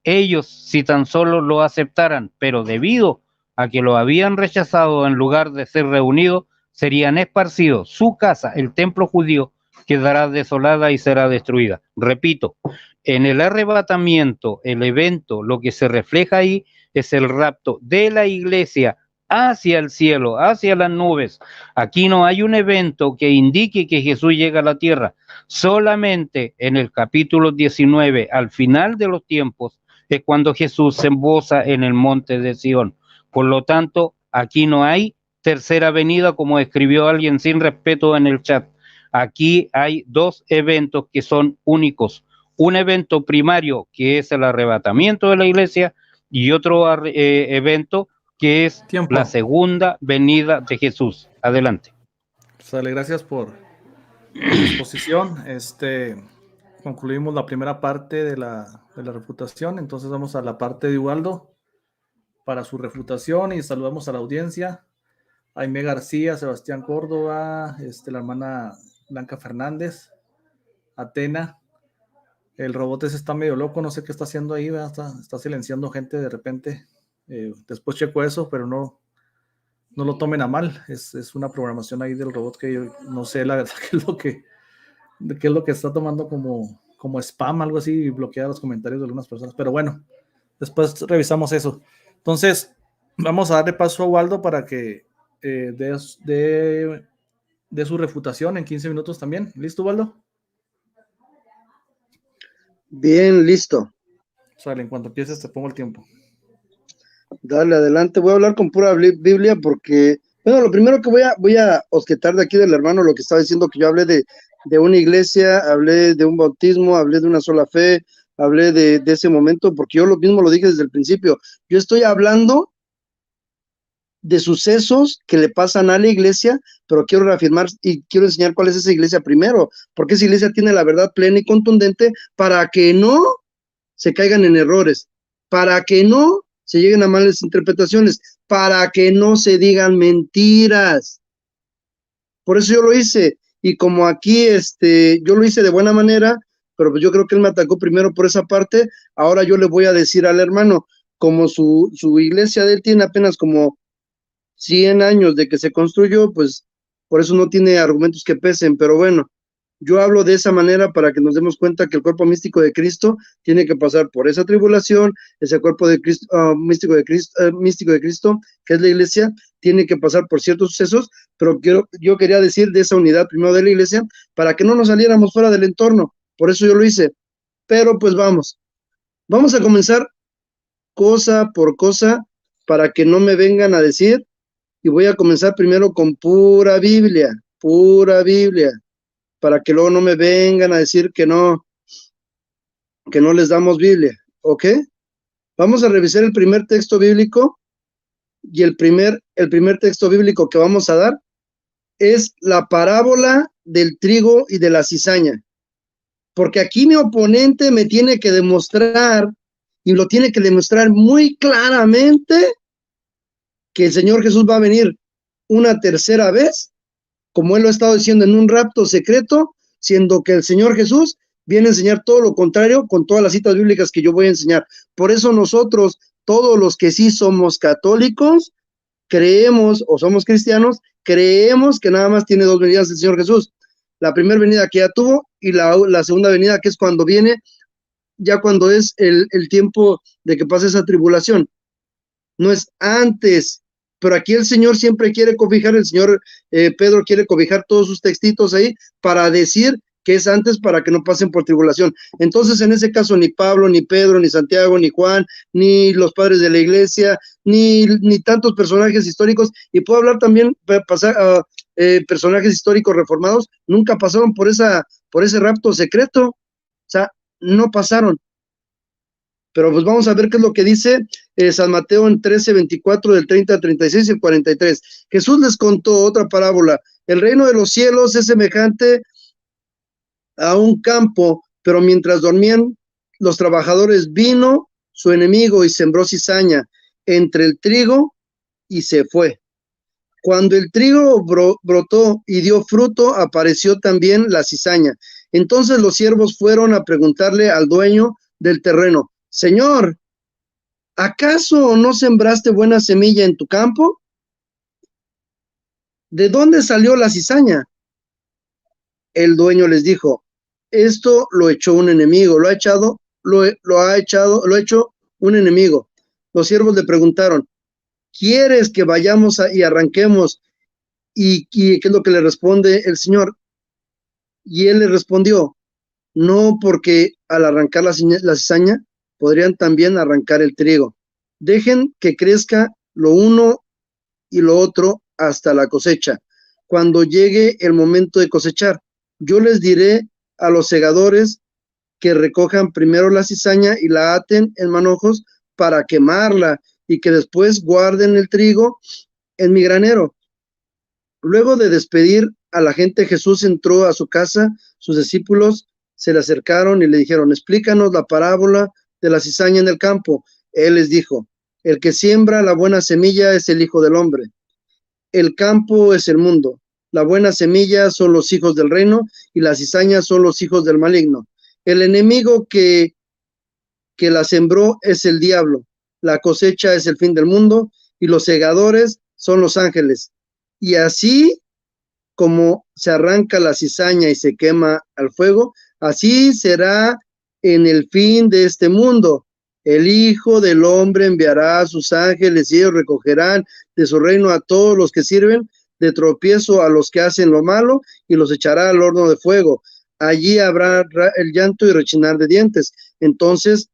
ellos si tan solo lo aceptaran, pero debido a que lo habían rechazado, en lugar de ser reunidos, serían esparcidos. Su casa, el templo judío, quedará desolada y será destruida. Repito, en el arrebatamiento, el evento, lo que se refleja ahí es el rapto de la iglesia hacia el cielo, hacia las nubes. Aquí no hay un evento que indique que Jesús llega a la tierra. Solamente en el capítulo 19, al final de los tiempos, es cuando Jesús se emboza en el monte de Sión. Por lo tanto, aquí no hay tercera venida, como escribió alguien sin respeto en el chat. Aquí hay dos eventos que son únicos. Un evento primario, que es el arrebatamiento de la iglesia, y otro evento que es la segunda venida de Jesús. Adelante. Sale, gracias por la exposición. Concluimos la primera parte de la refutación, entonces vamos a la parte de Ubaldo para su refutación y saludamos a la audiencia. Aimé García, Sebastián Córdoba, la hermana Blanca Fernández, Atena. El robot ese está medio loco, no sé qué está haciendo ahí, está silenciando gente de repente. Después checo eso, pero no lo tomen a mal. Es una programación ahí del robot que yo no sé la verdad qué es lo que está tomando como spam, algo así, y bloquea los comentarios de algunas personas. Pero bueno, después revisamos eso. Entonces, vamos a darle paso a Waldo para que dé su refutación en 15 minutos también. ¿Listo, Waldo? Bien, listo. Sale, en cuanto empieces te pongo el tiempo. Dale, adelante. Voy a hablar con pura Biblia porque, bueno, lo primero que voy a objetar de aquí del hermano, lo que estaba diciendo, que yo hablé de una iglesia, hablé de un bautismo, hablé de una sola fe, hablé de ese momento, porque yo lo mismo lo dije desde el principio. Yo estoy hablando de sucesos que le pasan a la iglesia, pero quiero reafirmar y quiero enseñar cuál es esa iglesia primero, porque esa iglesia tiene la verdad plena y contundente para que no se caigan en errores, para que no se lleguen a malas interpretaciones, para que no se digan mentiras. Por eso yo lo hice, y como aquí yo lo hice de buena manera, pero pues yo creo que él me atacó primero por esa parte. Ahora yo le voy a decir al hermano, como su iglesia de él tiene apenas como 100 años de que se construyó, pues por eso no tiene argumentos que pesen, pero bueno, yo hablo de esa manera para que nos demos cuenta que el cuerpo místico de Cristo tiene que pasar por esa tribulación, ese cuerpo de Cristo, místico de Cristo, que es la iglesia, tiene que pasar por ciertos sucesos, pero yo quería decir de esa unidad primero de la iglesia, para que no nos saliéramos fuera del entorno, por eso yo lo hice, pero pues vamos a comenzar cosa por cosa, para que no me vengan a decir, y voy a comenzar primero con pura Biblia, para que luego no me vengan a decir que no les damos Biblia, ¿ok? Vamos a revisar el primer texto bíblico, y el primer texto bíblico que vamos a dar es la parábola del trigo y de la cizaña, porque aquí mi oponente me tiene que demostrar, y lo tiene que demostrar muy claramente, que el Señor Jesús va a venir una tercera vez, como él lo ha estado diciendo, en un rapto secreto, siendo que el Señor Jesús viene a enseñar todo lo contrario con todas las citas bíblicas que yo voy a enseñar. Por eso nosotros, todos los que sí somos católicos, creemos, o somos cristianos, creemos que nada más tiene dos venidas el Señor Jesús. La primera venida que ya tuvo, y la segunda venida, que es cuando viene, ya cuando es el tiempo de que pase esa tribulación. No es antes, pero aquí el Señor siempre quiere cobijar, el Señor Pedro quiere cobijar todos sus textitos ahí para decir que es antes, para que no pasen por tribulación. Entonces, en ese caso, ni Pablo, ni Pedro, ni Santiago, ni Juan, ni los padres de la iglesia, ni tantos personajes históricos, y puedo hablar también, personajes históricos reformados, nunca pasaron por ese rapto secreto, o sea, no pasaron. Pero pues vamos a ver qué es lo que dice San Mateo en 13:24, del 30 al 36 y el 43. Jesús les contó otra parábola. El reino de los cielos es semejante a un campo, pero mientras dormían los trabajadores, vino su enemigo y sembró cizaña entre el trigo y se fue. Cuando el trigo brotó y dio fruto, apareció también la cizaña. Entonces los siervos fueron a preguntarle al dueño del terreno: Señor, ¿acaso no sembraste buena semilla en tu campo? ¿De dónde salió la cizaña? El dueño les dijo: esto lo echó un enemigo, lo ha hecho un enemigo. Los siervos le preguntaron: ¿quieres que vayamos y arranquemos? ¿Y qué es lo que le responde el Señor? Y él le respondió: no, porque al arrancar la cizaña, podrían también arrancar el trigo. Dejen que crezca lo uno y lo otro hasta la cosecha. Cuando llegue el momento de cosechar, yo les diré a los segadores que recojan primero la cizaña y la aten en manojos para quemarla, y que después guarden el trigo en mi granero. Luego de despedir a la gente, Jesús entró a su casa. Sus discípulos se le acercaron y le dijeron: explícanos la parábola de la cizaña en el campo. Él les dijo: el que siembra la buena semilla es el Hijo del Hombre. El campo es el mundo. La buena semilla son los hijos del reino, y la cizaña son los hijos del maligno. El enemigo que la sembró es el diablo. La cosecha es el fin del mundo, y los segadores son los ángeles. Y así como se arranca la cizaña y se quema al fuego, así será en el fin de este mundo. El Hijo del Hombre enviará a sus ángeles, y ellos recogerán de su reino a todos los que sirven de tropiezo a los que hacen lo malo, y los echará al horno de fuego. Allí habrá el llanto y rechinar de dientes. Entonces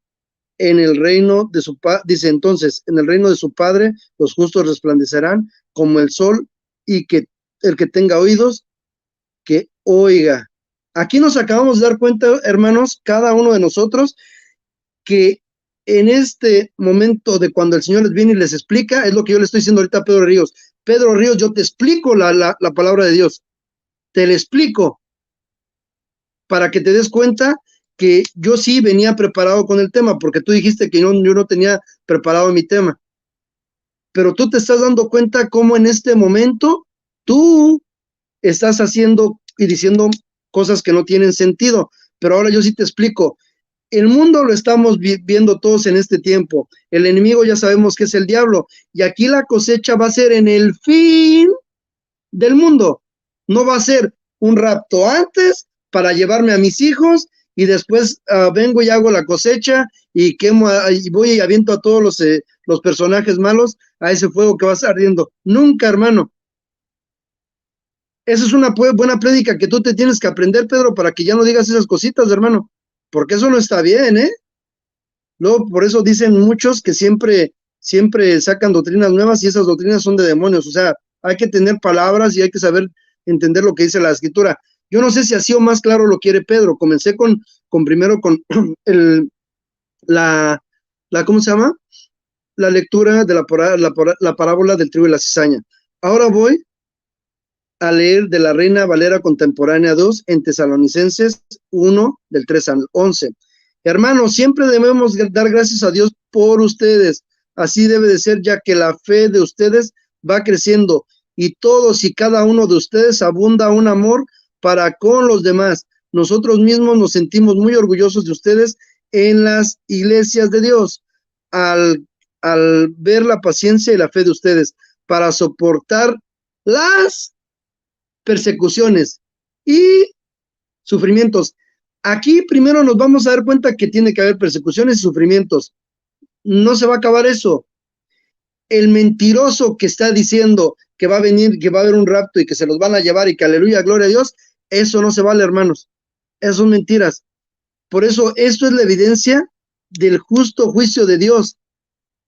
en el reino de su padre, dice entonces, en el reino de su Padre los justos resplandecerán como el sol, y que el que tenga oídos, que oiga. Aquí nos acabamos de dar cuenta, hermanos, cada uno de nosotros, que en este momento de cuando el Señor les viene y les explica, es lo que yo le estoy diciendo ahorita a Pedro Ríos. Pedro Ríos, yo te explico la palabra de Dios, te la explico, para que te des cuenta que yo sí venía preparado con el tema, porque tú dijiste que yo no tenía preparado mi tema. Pero tú te estás dando cuenta cómo en este momento tú estás haciendo y diciendo cosas que no tienen sentido. Pero ahora yo sí te explico. El mundo lo estamos viendo todos en este tiempo. El enemigo ya sabemos que es el diablo. Y aquí la cosecha va a ser en el fin del mundo. No va a ser un rapto antes para llevarme a mis hijos y después vengo y hago la cosecha y quemo y voy y aviento a todos los personajes malos a ese fuego que va a estar ardiendo. Nunca, hermano. Esa es una buena prédica que tú te tienes que aprender, Pedro, para que ya no digas esas cositas, hermano, porque eso no está bien, ¿eh? Luego, por eso dicen muchos que siempre sacan doctrinas nuevas y esas doctrinas son de demonios. O sea, hay que tener palabras y hay que saber entender lo que dice la Escritura. Yo no sé si así o más claro lo quiere Pedro. Comencé primero con ¿cómo se llama? La lectura de la parábola del trigo y la cizaña. Ahora voy a leer de la Reina Valera Contemporánea 2 en Tesalonicenses 1, del 3 al 11. Hermanos, siempre debemos dar gracias a Dios por ustedes. Así debe de ser, ya que la fe de ustedes va creciendo y todos y cada uno de ustedes abunda un amor para con los demás. Nosotros mismos nos sentimos muy orgullosos de ustedes en las iglesias de Dios al ver la paciencia y la fe de ustedes para soportar las persecuciones y sufrimientos. Aquí primero nos vamos a dar cuenta que tiene que haber persecuciones y sufrimientos. No se va a acabar eso. El mentiroso que está diciendo que va a venir, que va a haber un rapto y que se los van a llevar y que aleluya, gloria a Dios, eso no se vale, hermanos. Esas son mentiras. Por eso, esto es la evidencia del justo juicio de Dios,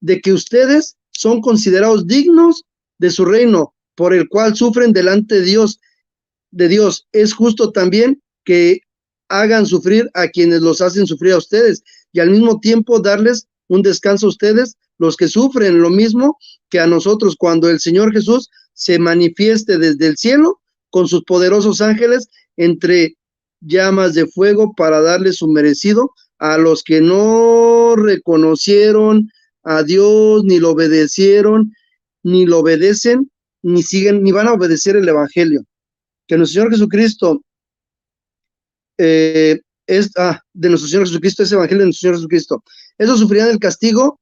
de que ustedes son considerados dignos de su reino, por el cual sufren delante de Dios. Es justo también que hagan sufrir a quienes los hacen sufrir a ustedes y al mismo tiempo darles un descanso a ustedes, los que sufren lo mismo que a nosotros, cuando el Señor Jesús se manifieste desde el cielo con sus poderosos ángeles entre llamas de fuego para darles su merecido a los que no reconocieron a Dios, ni lo obedecieron, ni lo obedecen, ni siguen, ni van a obedecer el evangelio. Que nuestro Señor Jesucristo de nuestro Señor Jesucristo, ese evangelio de nuestro Señor Jesucristo. Esos sufrirán el castigo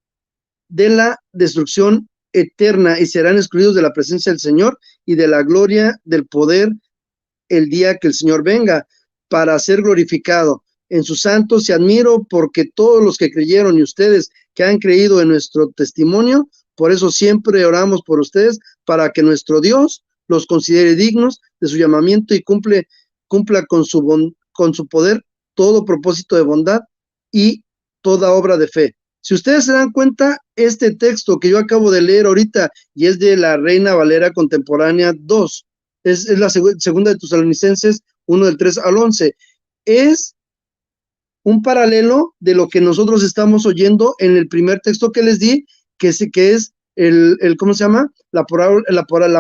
de la destrucción eterna y serán excluidos de la presencia del Señor y de la gloria del poder el día que el Señor venga para ser glorificado en sus santos. Y admiro porque todos los que creyeron y ustedes que han creído en nuestro testimonio, por eso siempre oramos por ustedes para que nuestro Dios los considere dignos de su llamamiento y cumpla con su poder todo propósito de bondad y toda obra de fe. Si ustedes se dan cuenta, este texto que yo acabo de leer ahorita y es de la Reina Valera Contemporánea 2, es la segunda de Tesalonicenses 1 del 3 al 11, es un paralelo de lo que nosotros estamos oyendo en el primer texto que les di, que es el ¿cómo se llama? La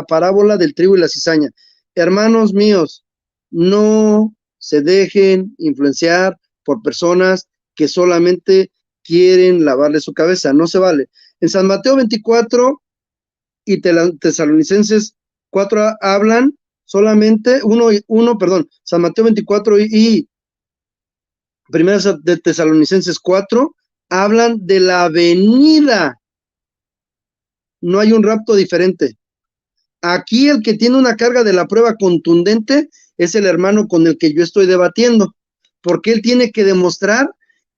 parábola del trigo y la cizaña. Hermanos míos, no se dejen influenciar por personas que solamente quieren lavarle su cabeza, no se vale. En San Mateo 24 y Tesalonicenses 4 hablan solamente, San Mateo 24 y primera de Tesalonicenses 4 hablan de la venida. No hay un rapto diferente. Aquí el que tiene una carga de la prueba contundente es el hermano con el que yo estoy debatiendo, porque él tiene que demostrar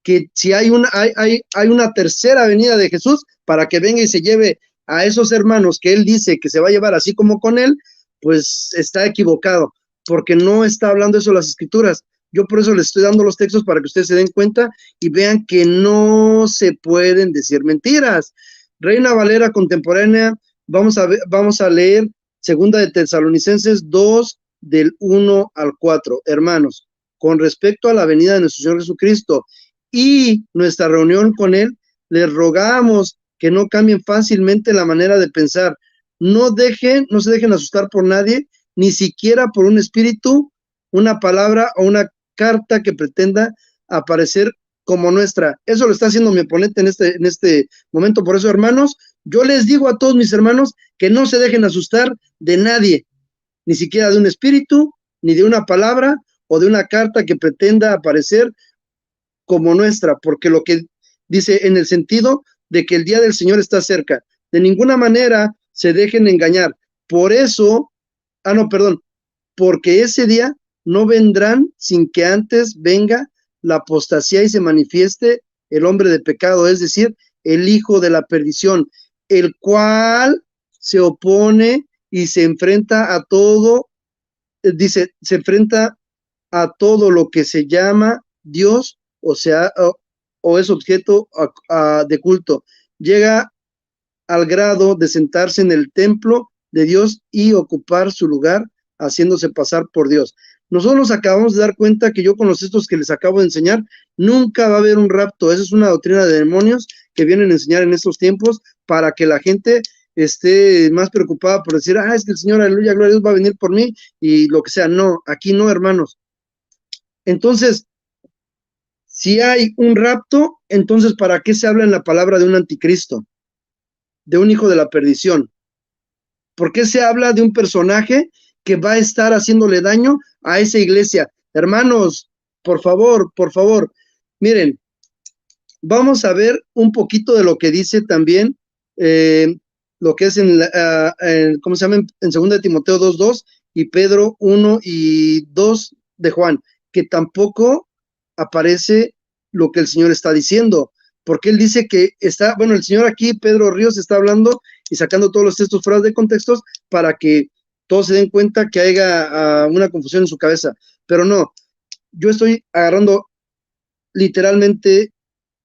que si hay una tercera venida de Jesús para que venga y se lleve a esos hermanos que él dice que se va a llevar así como con él, pues está equivocado, porque no está hablando eso las Escrituras. Yo por eso les estoy dando los textos para que ustedes se den cuenta y vean que no se pueden decir mentiras. Reina Valera contemporánea, vamos a leer Segunda de Tesalonicenses 2, del 1 al 4. Hermanos, con respecto a la venida de nuestro Señor Jesucristo y nuestra reunión con Él, les rogamos que no cambien fácilmente la manera de pensar. No se dejen asustar por nadie, ni siquiera por un espíritu, una palabra o una carta que pretenda aparecer como nuestra. Eso lo está haciendo mi oponente en este momento. Por eso, hermanos, yo les digo a todos mis hermanos que no se dejen asustar de nadie, ni siquiera de un espíritu, ni de una palabra o de una carta que pretenda aparecer como nuestra, porque lo que dice en el sentido de que el día del Señor está cerca. De ninguna manera se dejen engañar. Por eso, porque ese día no vendrán sin que antes venga la apostasía y se manifieste el hombre de pecado, es decir, el hijo de la perdición, el cual se opone y se enfrenta a todo, se enfrenta a todo lo que se llama Dios, o sea, o es objeto de culto. Llega al grado de sentarse en el templo de Dios y ocupar su lugar, haciéndose pasar por Dios. Nosotros nos acabamos de dar cuenta que yo con los textos que les acabo de enseñar, nunca va a haber un rapto. Esa es una doctrina de demonios que vienen a enseñar en estos tiempos para que la gente esté más preocupada por decir, es que el Señor, aleluya, gloria a Dios, va a venir por mí y lo que sea. No, aquí no, hermanos. Entonces, si hay un rapto, entonces ¿para qué se habla en la palabra de un anticristo? De un hijo de la perdición. ¿Por qué se habla de un personaje que va a estar haciéndole daño a esa iglesia? Hermanos, por favor, miren, vamos a ver un poquito de lo que dice también, lo que es ¿cómo se llama? En 2 de Timoteo 2:2 y Pedro 1 y 2 de Juan, que tampoco aparece lo que el Señor está diciendo, porque él dice que el Señor aquí, Pedro Ríos, está hablando y sacando todos los textos fuera de contextos para que todos se den cuenta que haya una confusión en su cabeza, pero no, yo estoy agarrando literalmente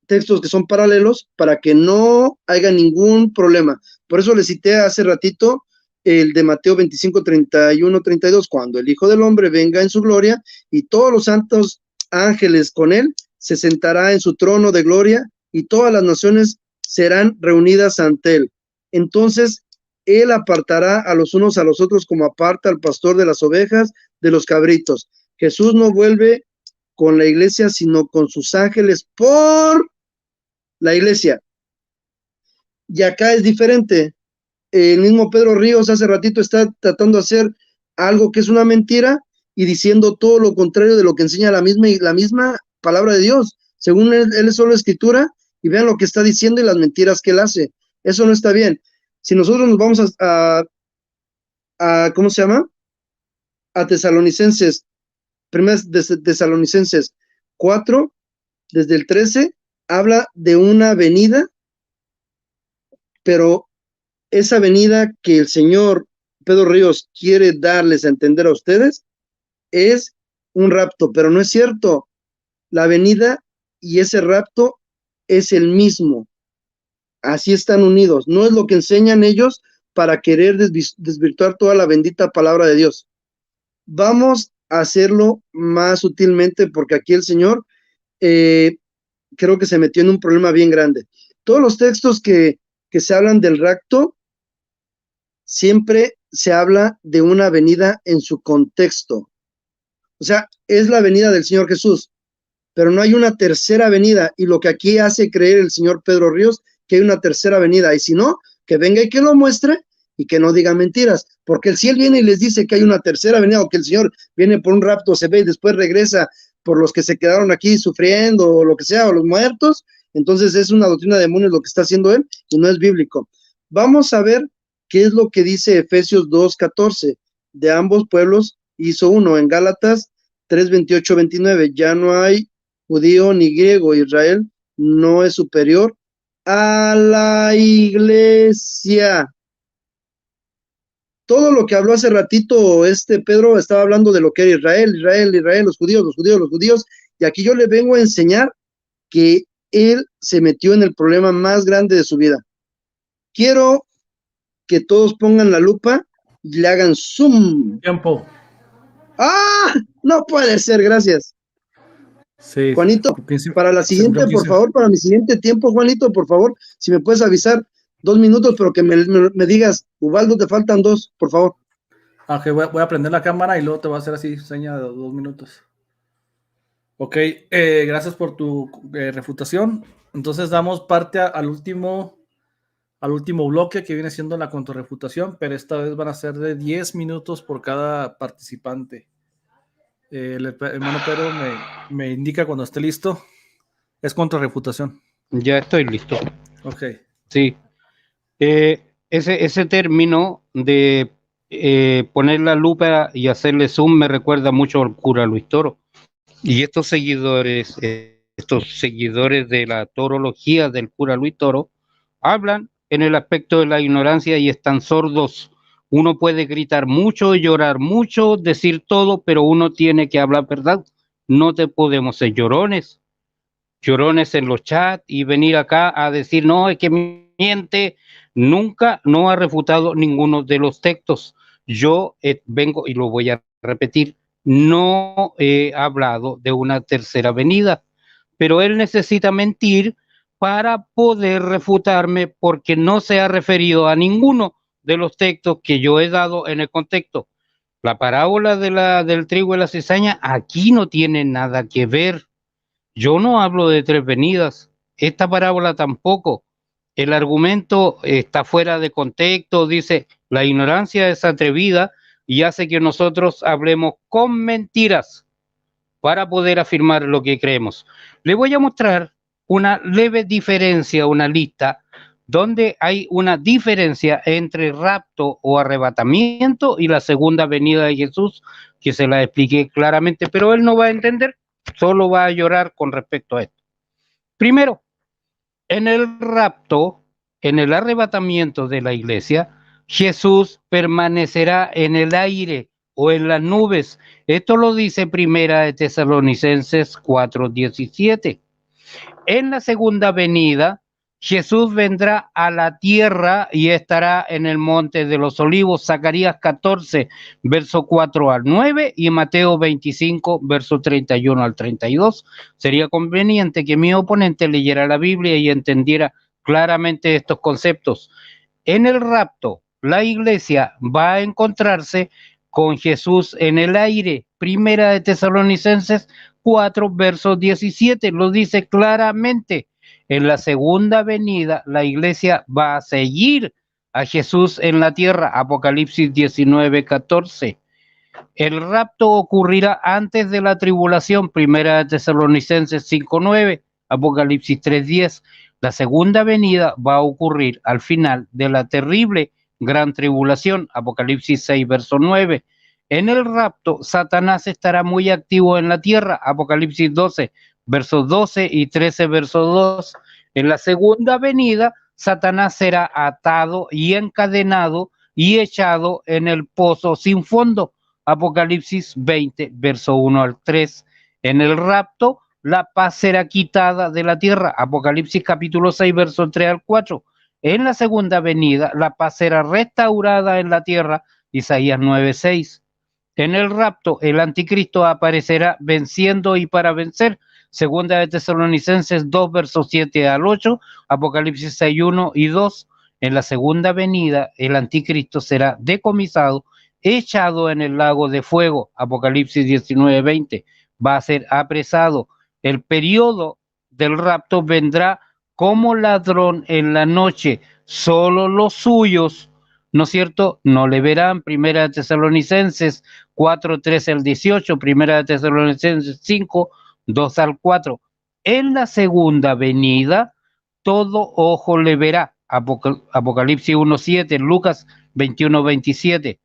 textos que son paralelos para que no haya ningún problema. Por eso le cité hace ratito el de Mateo 25, 31, 32, cuando el Hijo del Hombre venga en su gloria y todos los santos ángeles con él, se sentará en su trono de gloria y todas las naciones serán reunidas ante él. Entonces, él apartará a los unos a los otros como aparta al pastor de las ovejas de los cabritos. Jesús no vuelve con la iglesia, sino con sus ángeles por la iglesia. Y acá es diferente. El mismo Pedro Ríos hace ratito está tratando de hacer algo que es una mentira y diciendo todo lo contrario de lo que enseña la misma palabra de Dios. Según él es solo escritura, y vean lo que está diciendo y las mentiras que él hace. Eso no está bien. Si nosotros nos vamos a ¿cómo se llama? A Tesalonicenses, Tesalonicenses 4, desde el 13, habla de una venida, pero esa venida que el señor Pedro Ríos quiere darles a entender a ustedes es un rapto, pero no es cierto. La venida y ese rapto es el mismo. Así están unidos. No es lo que enseñan ellos para querer desvirtuar toda la bendita palabra de Dios. Vamos a hacerlo más sutilmente porque aquí el Señor creo que se metió en un problema bien grande. Todos los textos que se hablan del rapto, siempre se habla de una venida en su contexto. O sea, es la venida del Señor Jesús, pero no hay una tercera venida, y lo que aquí hace creer el señor Pedro Ríos, que hay una tercera venida, y si no, que venga y que lo muestre, y que no diga mentiras, porque si él viene y les dice que hay una tercera venida, o que el Señor viene por un rapto, se ve y después regresa por los que se quedaron aquí sufriendo, o lo que sea, o los muertos, entonces es una doctrina de demonios lo que está haciendo él, y no es bíblico. Vamos a ver qué es lo que dice Efesios 2:14, de ambos pueblos hizo uno. En Gálatas 3:28, 29, ya no hay judío ni griego, Israel no es superior a la iglesia. todo lo que habló hace ratito Pedro estaba hablando de lo que era Israel, los judíos, y aquí yo le vengo a enseñar que él se metió en el problema más grande de su vida. Quiero que todos pongan la lupa y le hagan zoom. Tiempo. ¡Ah! No puede ser, gracias. Sí. Juanito, 15, para la siguiente, por favor, para mi siguiente tiempo, Juanito, por favor, si me puedes avisar 2 minutos, pero que me digas, Ubaldo, te faltan 2, por favor. Ok, voy a prender la cámara y luego te voy a hacer así, seña de 2 minutos. Ok, gracias por tu refutación. Entonces damos parte al último bloque que viene siendo la contrarrefutación, pero esta vez van a ser de 10 minutos por cada participante. El hermano Pedro me indica cuando esté listo. Es contrarrefutación. Ya estoy listo. Ok. Sí. Ese término de poner la lupa y hacerle zoom me recuerda mucho al cura Luis Toro. Y estos seguidores de la torología del cura Luis Toro hablan en el aspecto de la ignorancia y están sordos. Uno puede gritar mucho, llorar mucho, decir todo, pero uno tiene que hablar verdad. No te podemos ser llorones en los chats y venir acá a decir, no, es que miente. Nunca no ha refutado ninguno de los textos. Yo vengo y lo voy a repetir, no he hablado de una tercera venida, pero él necesita mentir para poder refutarme porque no se ha referido a ninguno de los textos que yo he dado en el contexto. La parábola del trigo y la cizaña aquí no tiene nada que ver. Yo no hablo de 3 venidas, esta parábola tampoco. El argumento está fuera de contexto, dice, la ignorancia es atrevida y hace que nosotros hablemos con mentiras para poder afirmar lo que creemos. Le voy a mostrar una leve diferencia, una lista, donde hay una diferencia entre rapto o arrebatamiento y la segunda venida de Jesús, que se la expliqué claramente, pero él no va a entender, solo va a llorar con respecto a esto. Primero, en el rapto, en el arrebatamiento de la iglesia, Jesús permanecerá en el aire o en las nubes. Esto lo dice Primera de Tesalonicenses 4:17. En la segunda venida, Jesús vendrá a la tierra y estará en el monte de los olivos, Zacarías 14, verso 4 al 9 y Mateo 25, verso 31 al 32. Sería conveniente que mi oponente leyera la Biblia y entendiera claramente estos conceptos. En el rapto, la iglesia va a encontrarse con Jesús en el aire. Primera de Tesalonicenses 4, verso 17, lo dice claramente. En la segunda venida, la iglesia va a seguir a Jesús en la tierra. Apocalipsis 19, 14. El rapto ocurrirá antes de la tribulación. Primera de Tesalonicenses 5, 9. Apocalipsis 3, 10. La segunda venida va a ocurrir al final de la terrible gran tribulación. Apocalipsis 6, verso 9. En el rapto, Satanás estará muy activo en la tierra. Apocalipsis 12, versos 12 y 13, verso 2. En la segunda venida, Satanás será atado y encadenado y echado en el pozo sin fondo. Apocalipsis 20, verso 1 al 3. En el rapto, la paz será quitada de la tierra. Apocalipsis capítulo 6, verso 3 al 4. En la segunda venida, la paz será restaurada en la tierra. Isaías 9, 6. En el rapto, el anticristo aparecerá venciendo y para vencer. Segunda de Tesalonicenses 2, versos 7 al 8, Apocalipsis 6, 1 y 2. En la segunda venida, el anticristo será decomisado, echado en el lago de fuego. Apocalipsis 19, 20. Va a ser apresado. El periodo del rapto vendrá como ladrón en la noche. Solo los suyos, ¿no es cierto?, no le verán. Primera de Tesalonicenses 4, 13 al 18, Primera de Tesalonicenses 5, 2 al 4. En la segunda venida, todo ojo le verá. Apocalipsis 1, 7, Lucas 21, 27.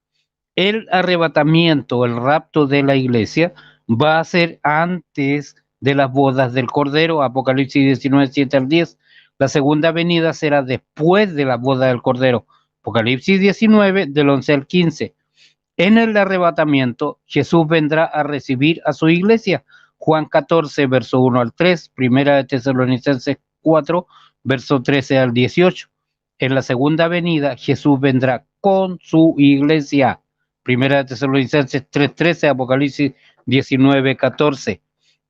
El arrebatamiento, el rapto de la iglesia, va a ser antes de las bodas del Cordero. Apocalipsis 19, 7 al 10. La segunda venida será después de la boda del Cordero. Apocalipsis 19, del 11 al 15. En el arrebatamiento, Jesús vendrá a recibir a su iglesia. Juan 14, verso 1 al 3, Primera de Tesalonicenses 4, verso 13 al 18. En la segunda venida, Jesús vendrá con su iglesia. Primera de Tesalonicenses 3:13, Apocalipsis 19:14.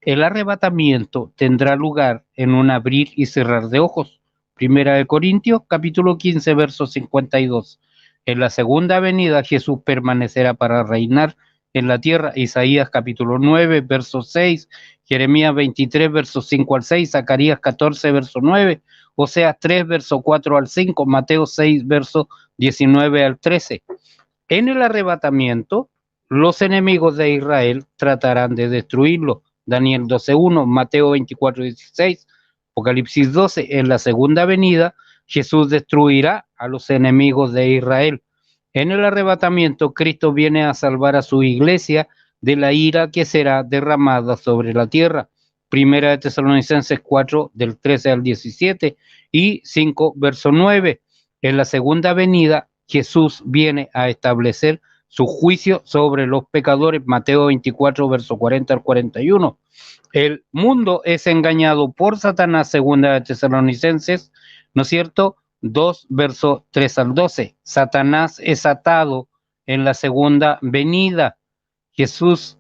El arrebatamiento tendrá lugar en un abrir y cerrar de ojos. Primera de Corintios, capítulo 15, verso 52. En la segunda venida, Jesús permanecerá para reinar en la tierra. Isaías capítulo 9, verso 6, Jeremías 23, versos 5 al 6, Zacarías 14, verso 9, Oseas 3, verso 4 al 5, Mateo 6, verso 19 al 13. En el arrebatamiento, los enemigos de Israel tratarán de destruirlo. Daniel 12:1, Mateo 24:16, Apocalipsis 12. En la segunda venida, Jesús destruirá a los enemigos de Israel. En el arrebatamiento, Cristo viene a salvar a su iglesia de la ira que será derramada sobre la tierra. Primera de Tesalonicenses 4, del 13 al 17 y 5, verso 9. En la segunda venida, Jesús viene a establecer su juicio sobre los pecadores. Mateo 24, verso 40 al 41. El mundo es engañado por Satanás, segunda de Tesalonicenses, ¿no es cierto? 2, verso 3 al 12. Satanás es atado en la segunda venida. Jesús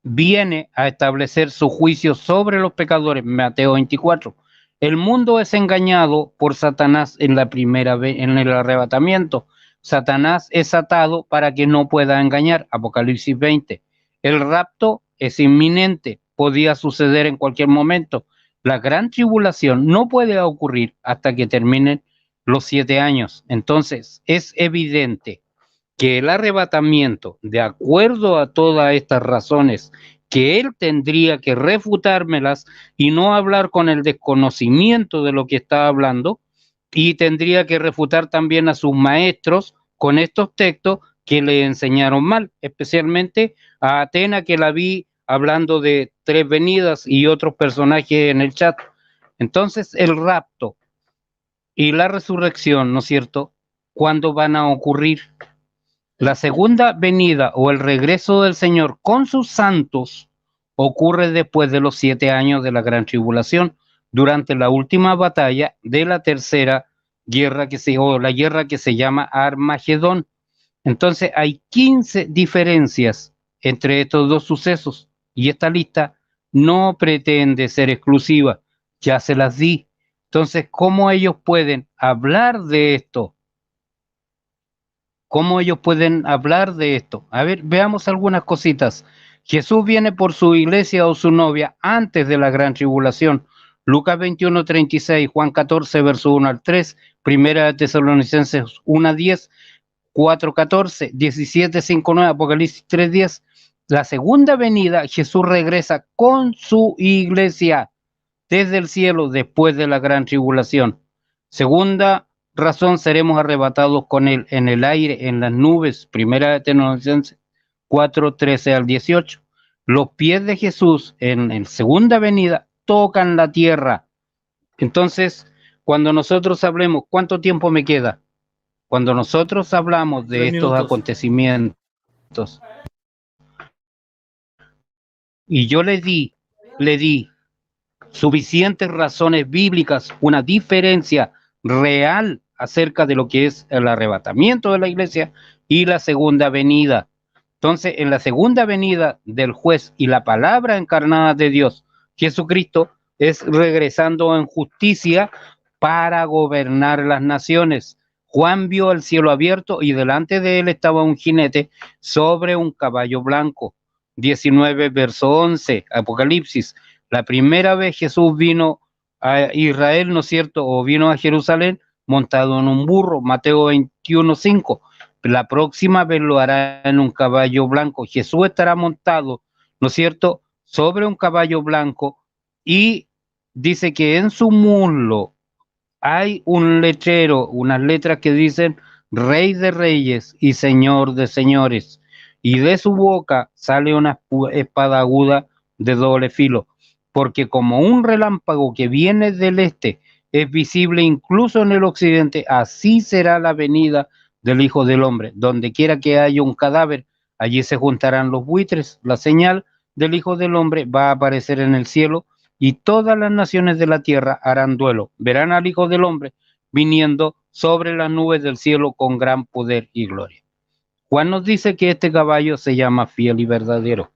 viene a establecer su juicio sobre los pecadores. Mateo 24. El mundo es engañado por Satanás en la primera vez, en el arrebatamiento. Satanás es atado para que no pueda engañar. Apocalipsis 20. El rapto es inminente, podía suceder en cualquier momento. La gran tribulación no puede ocurrir hasta que terminen los 7 años. Entonces, es evidente que el arrebatamiento, de acuerdo a todas estas razones, que él tendría que refutármelas y no hablar con el desconocimiento de lo que está hablando, y tendría que refutar también a sus maestros con estos textos que le enseñaron mal, especialmente a Atena, que la vi hablando de 3 venidas, y otros personajes en el chat. Entonces, el rapto y la resurrección, ¿no es cierto?, ¿cuándo van a ocurrir? La segunda venida o el regreso del Señor con sus santos ocurre después de los 7 años de la gran tribulación, durante la última batalla de la tercera guerra la guerra que se llama Armagedón. Entonces hay 15 diferencias entre estos dos sucesos, y esta lista no pretende ser exclusiva, ya se las di. Entonces, ¿cómo ellos pueden hablar de esto? ¿Cómo ellos pueden hablar de esto? A ver, veamos algunas cositas. Jesús viene por su iglesia o su novia antes de la gran tribulación. Lucas 21:36, Juan 14, verso 1 al 3, Primera de Tesalonicenses 1:10, 4:14, 17:5-9, Apocalipsis 3:10. La segunda venida, Jesús regresa con su iglesia desde el cielo después de la gran tribulación. Segunda razón, seremos arrebatados con él en el aire, en las nubes. Primera de Tesalonicenses 4:13 al 18. Los pies de Jesús en segunda venida tocan la tierra. Entonces, cuando nosotros hablemos, ¿cuánto tiempo me queda? Cuando nosotros hablamos de 3 estos minutos. acontecimientos, y yo le di suficientes razones bíblicas, una diferencia real acerca de lo que es el arrebatamiento de la iglesia y la segunda venida. Entonces, en la segunda venida del juez y la palabra encarnada de Dios, Jesucristo, es regresando en justicia para gobernar las naciones. Juan vio el cielo abierto y delante de él estaba un jinete sobre un caballo blanco. 19, verso 11, Apocalipsis. La primera vez Jesús vino a Israel, ¿no es cierto?, o vino a Jerusalén montado en un burro. Mateo 21:5. La próxima vez lo hará en un caballo blanco. Jesús estará montado, ¿no es cierto?, sobre un caballo blanco, y dice que en su muslo hay un letrero, unas letras que dicen Rey de Reyes y Señor de Señores, y de su boca sale una espada aguda de doble filo, porque como un relámpago que viene del este es visible incluso en el occidente, así será la venida del Hijo del Hombre. Donde quiera que haya un cadáver, allí se juntarán los buitres. La señal del Hijo del Hombre va a aparecer en el cielo y todas las naciones de la tierra harán duelo. Verán al Hijo del Hombre viniendo sobre las nubes del cielo con gran poder y gloria. Juan nos dice que este caballo se llama fiel y verdadero.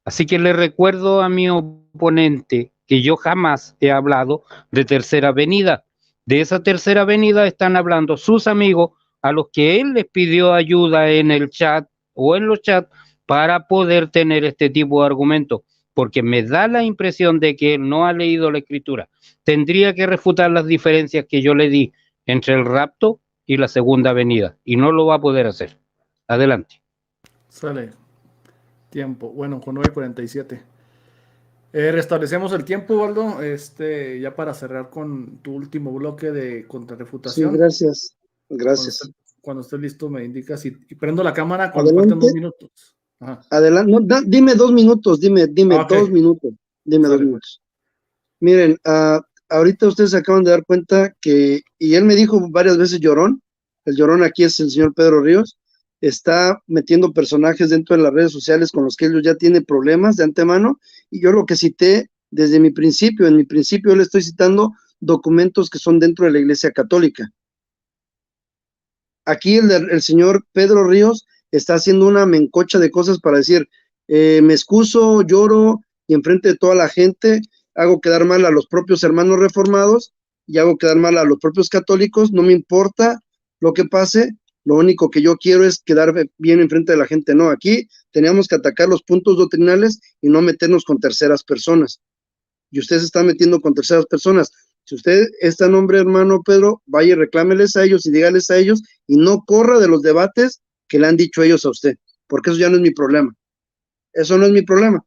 Así que le recuerdo a mi oponente que yo jamás he hablado de tercera venida. De esa tercera venida están hablando sus amigos a los que él les pidió ayuda en el chat o en los chats para poder tener este tipo de argumentos, porque me da la impresión de que él no ha leído la escritura. Tendría que refutar las diferencias que yo le di entre el rapto y la segunda venida, y no lo va a poder hacer. Adelante. Sale. Tiempo. Bueno, con 9:47. Restablecemos el tiempo, Waldo, ya para cerrar con tu último bloque de Sí, contrarrefutación. gracias. Gracias. Cuando estés listo, me indicas y prendo la cámara cuando falten 2 minutos. Ajá. Adelante. No, dime 2 minutos, dime Ok. 2 minutos. Dime Sale, 2 minutos. Miren, ahorita ustedes se acaban de dar cuenta que, y él me dijo varias veces llorón, el llorón aquí es el señor Pedro Ríos, está metiendo personajes dentro de las redes sociales con los que ellos ya tienen problemas de antemano, y yo lo que cité desde mi principio, en mi principio yo le estoy citando documentos que son dentro de la Iglesia Católica. Aquí el señor Pedro Ríos está haciendo una mencocha de cosas para decir, me excuso, lloro, y enfrente de toda la gente hago quedar mal a los propios hermanos reformados y hago quedar mal a los propios católicos, no me importa lo que pase, lo único que yo quiero es quedar bien enfrente de la gente. No, aquí teníamos que atacar los puntos doctrinales y no meternos con terceras personas. Y ustedes se están metiendo con terceras personas. Si usted está en nombre, hermano Pedro, vaya y reclámeles a ellos y dígales a ellos y no corra de los debates que le han dicho ellos a usted, porque eso ya no es mi problema. Eso no es mi problema.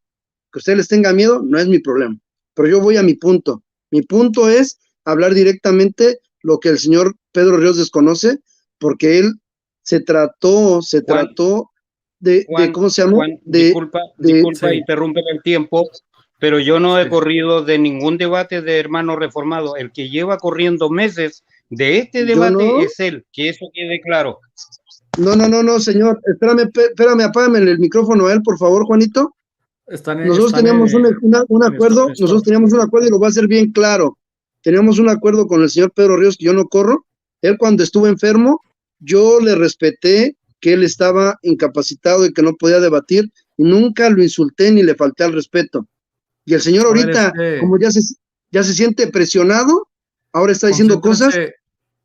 Que usted les tenga miedo no es mi problema. Pero yo voy a mi punto. Mi punto es hablar directamente lo que el señor Pedro Ríos desconoce, porque él se trató de ¿cómo se llama? Juan, disculpa, sí. interrumpe el tiempo, pero yo no he corrido de ningún debate de hermanos reformados. El que lleva corriendo meses de este debate es él, que eso quede claro. No, señor. Espérame, apágame el micrófono a él, por favor, Juanito. Nosotros teníamos un acuerdo, y lo voy a hacer bien claro. Teníamos un acuerdo con el señor Pedro Ríos que yo no corro. Él cuando estuvo enfermo, yo le respeté que él estaba incapacitado y que no podía debatir, y nunca lo insulté ni le falté al respeto. Y el señor ahorita, como ya se siente presionado, ahora está diciendo cosas,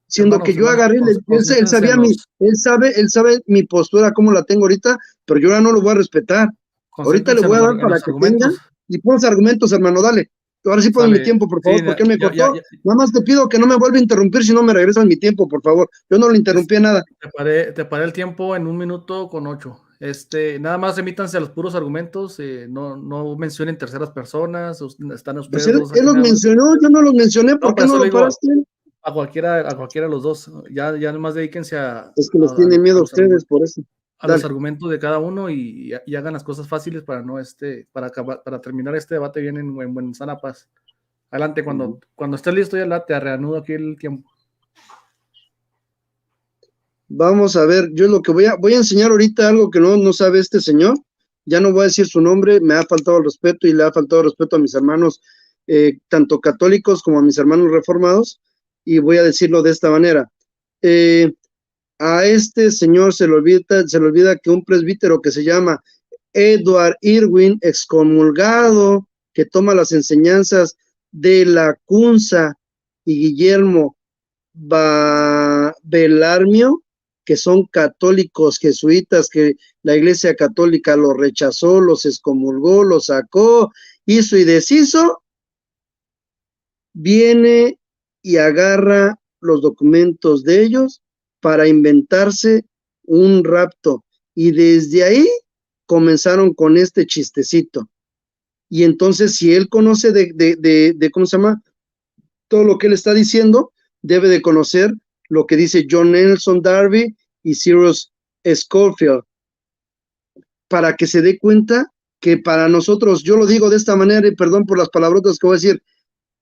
siendo que yo agarré, él sabe mi postura, cómo la tengo ahorita, pero yo ahora no lo voy a respetar. Ahorita le voy a dar para que tengan y pones argumentos, hermano, dale. Ahora sí ponen mi tiempo, por favor, porque él me cortó. Nada más te pido que no me vuelva a interrumpir si no me regresan mi tiempo, por favor. Yo no le interrumpí nada. Te paré el tiempo en 1:08. Nada más remítanse a los puros argumentos, no mencionen terceras personas, están ustedes pues dos. Él los mencionó, yo no los mencioné, ¿por qué no lo paraste? A cualquiera de los dos, ya nomás dedíquense a... Es que les tienen miedo a ustedes, por eso. A los argumentos de cada uno y hagan las cosas fáciles para no para terminar este debate bien en sana paz. Adelante, cuando estés listo ya te reanudo aquí el tiempo. Vamos a ver, yo lo que voy a enseñar ahorita algo que no sabe este señor, ya no voy a decir su nombre, me ha faltado el respeto y le ha faltado el respeto a mis hermanos, tanto católicos como a mis hermanos reformados, y voy a decirlo de esta manera. A este señor se le olvida que un presbítero que se llama Edward Irwin, excomulgado, que toma las enseñanzas de la Cunza y Guillermo Belarmio, que son católicos jesuitas, que la Iglesia Católica los rechazó, los excomulgó, los sacó, hizo y deshizo, viene y agarra los documentos de ellos para inventarse un rapto, y desde ahí comenzaron con este chistecito. Y entonces, si él conoce de ¿cómo se llama? Todo lo que él está diciendo, debe de conocer lo que dice John Nelson Darby y Cyrus Scofield, para que se dé cuenta que para nosotros, yo lo digo de esta manera y perdón por las palabrotas que voy a decir,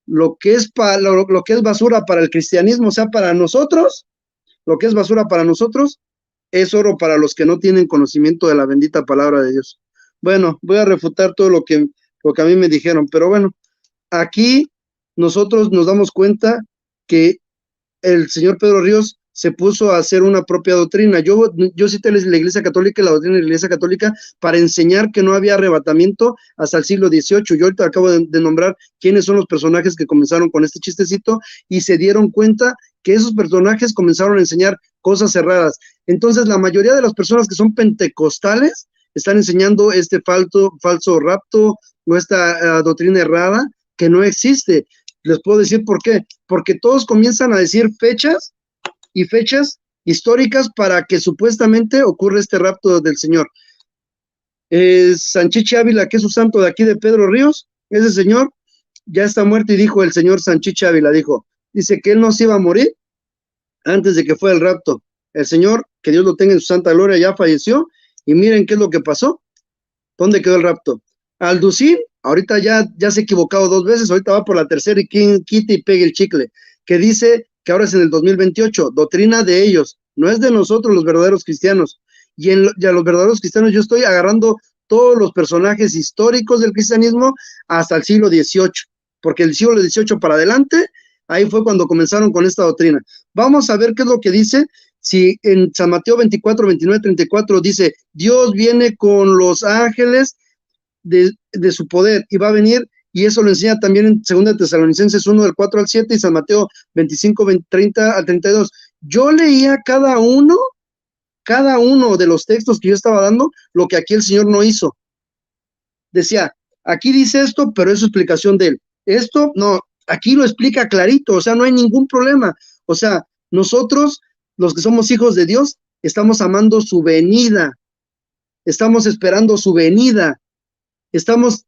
lo que es, lo que es basura para el cristianismo, o sea, para nosotros, lo que es basura para nosotros, es oro para los que no tienen conocimiento de la bendita palabra de Dios. Bueno, voy a refutar todo lo que a mí me dijeron, pero bueno, aquí nosotros nos damos cuenta que el señor Pedro Ríos se puso a hacer una propia doctrina. Yo cité la Iglesia Católica y la doctrina de la Iglesia Católica para enseñar que no había arrebatamiento hasta el siglo XVIII. Yo ahorita acabo de nombrar quiénes son los personajes que comenzaron con este chistecito y se dieron cuenta que esos personajes comenzaron a enseñar cosas erradas. Entonces, la mayoría de las personas que son pentecostales están enseñando este falso rapto o esta doctrina errada que no existe. Les puedo decir por qué. Porque todos comienzan a decir fechas y fechas históricas para que supuestamente ocurra este rapto del Señor. Sanchiche Ávila, que es un santo de aquí de Pedro Ríos, ese señor ya está muerto y dijo el señor Sanchiche Ávila, dice que él no se iba a morir antes de que fuera el rapto. El Señor, que Dios lo tenga en su santa gloria, ya falleció y miren qué es lo que pasó. ¿Dónde quedó el rapto? Alducín, ahorita ya se ha equivocado 2 veces, ahorita va por la tercera y quita y pegue el chicle, que dice que ahora es en el 2028, doctrina de ellos, no es de nosotros los verdaderos cristianos. Y a los verdaderos cristianos yo estoy agarrando todos los personajes históricos del cristianismo hasta el siglo XVIII, porque el siglo XVIII para adelante, ahí fue cuando comenzaron con esta doctrina. Vamos a ver qué es lo que dice. Si en San Mateo 24, 29, 34 dice, Dios viene con los ángeles de su poder y va a venir, y eso lo enseña también en 2 Tesalonicenses 1, del 4 al 7 y San Mateo 25, 30 al 32. Yo leía cada uno de los textos que yo estaba dando, lo que aquí el Señor no hizo. Decía, aquí dice esto, pero es su explicación de él. Esto, no, aquí lo explica clarito, o sea, no hay ningún problema. O sea, nosotros, los que somos hijos de Dios, estamos amando su venida, estamos esperando su venida. Sabemos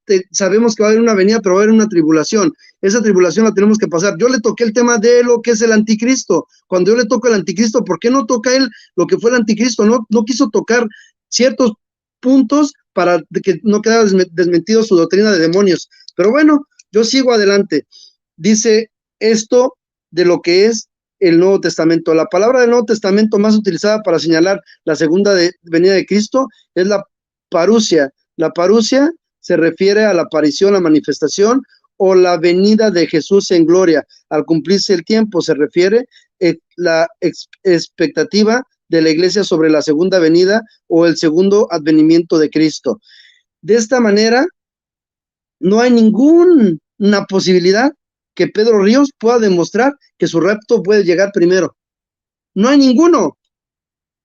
que va a haber una venida, pero va a haber una tribulación. Esa tribulación la tenemos que pasar. Yo le toqué el tema de lo que es el anticristo. Cuando yo le toco el anticristo, ¿por qué no toca él lo que fue el anticristo? No quiso tocar ciertos puntos para que no quedara desmentido su doctrina de demonios. Pero bueno, yo sigo adelante. Dice esto de lo que es el Nuevo Testamento. La palabra del Nuevo Testamento más utilizada para señalar la segunda venida de Cristo es la parusia. La parusia se refiere a la aparición, la manifestación o la venida de Jesús en gloria. Al cumplirse el tiempo se refiere la expectativa de la iglesia sobre la segunda venida o el segundo advenimiento de Cristo. De esta manera, no hay ninguna posibilidad que Pedro Ríos pueda demostrar que su rapto puede llegar primero. No hay ninguno.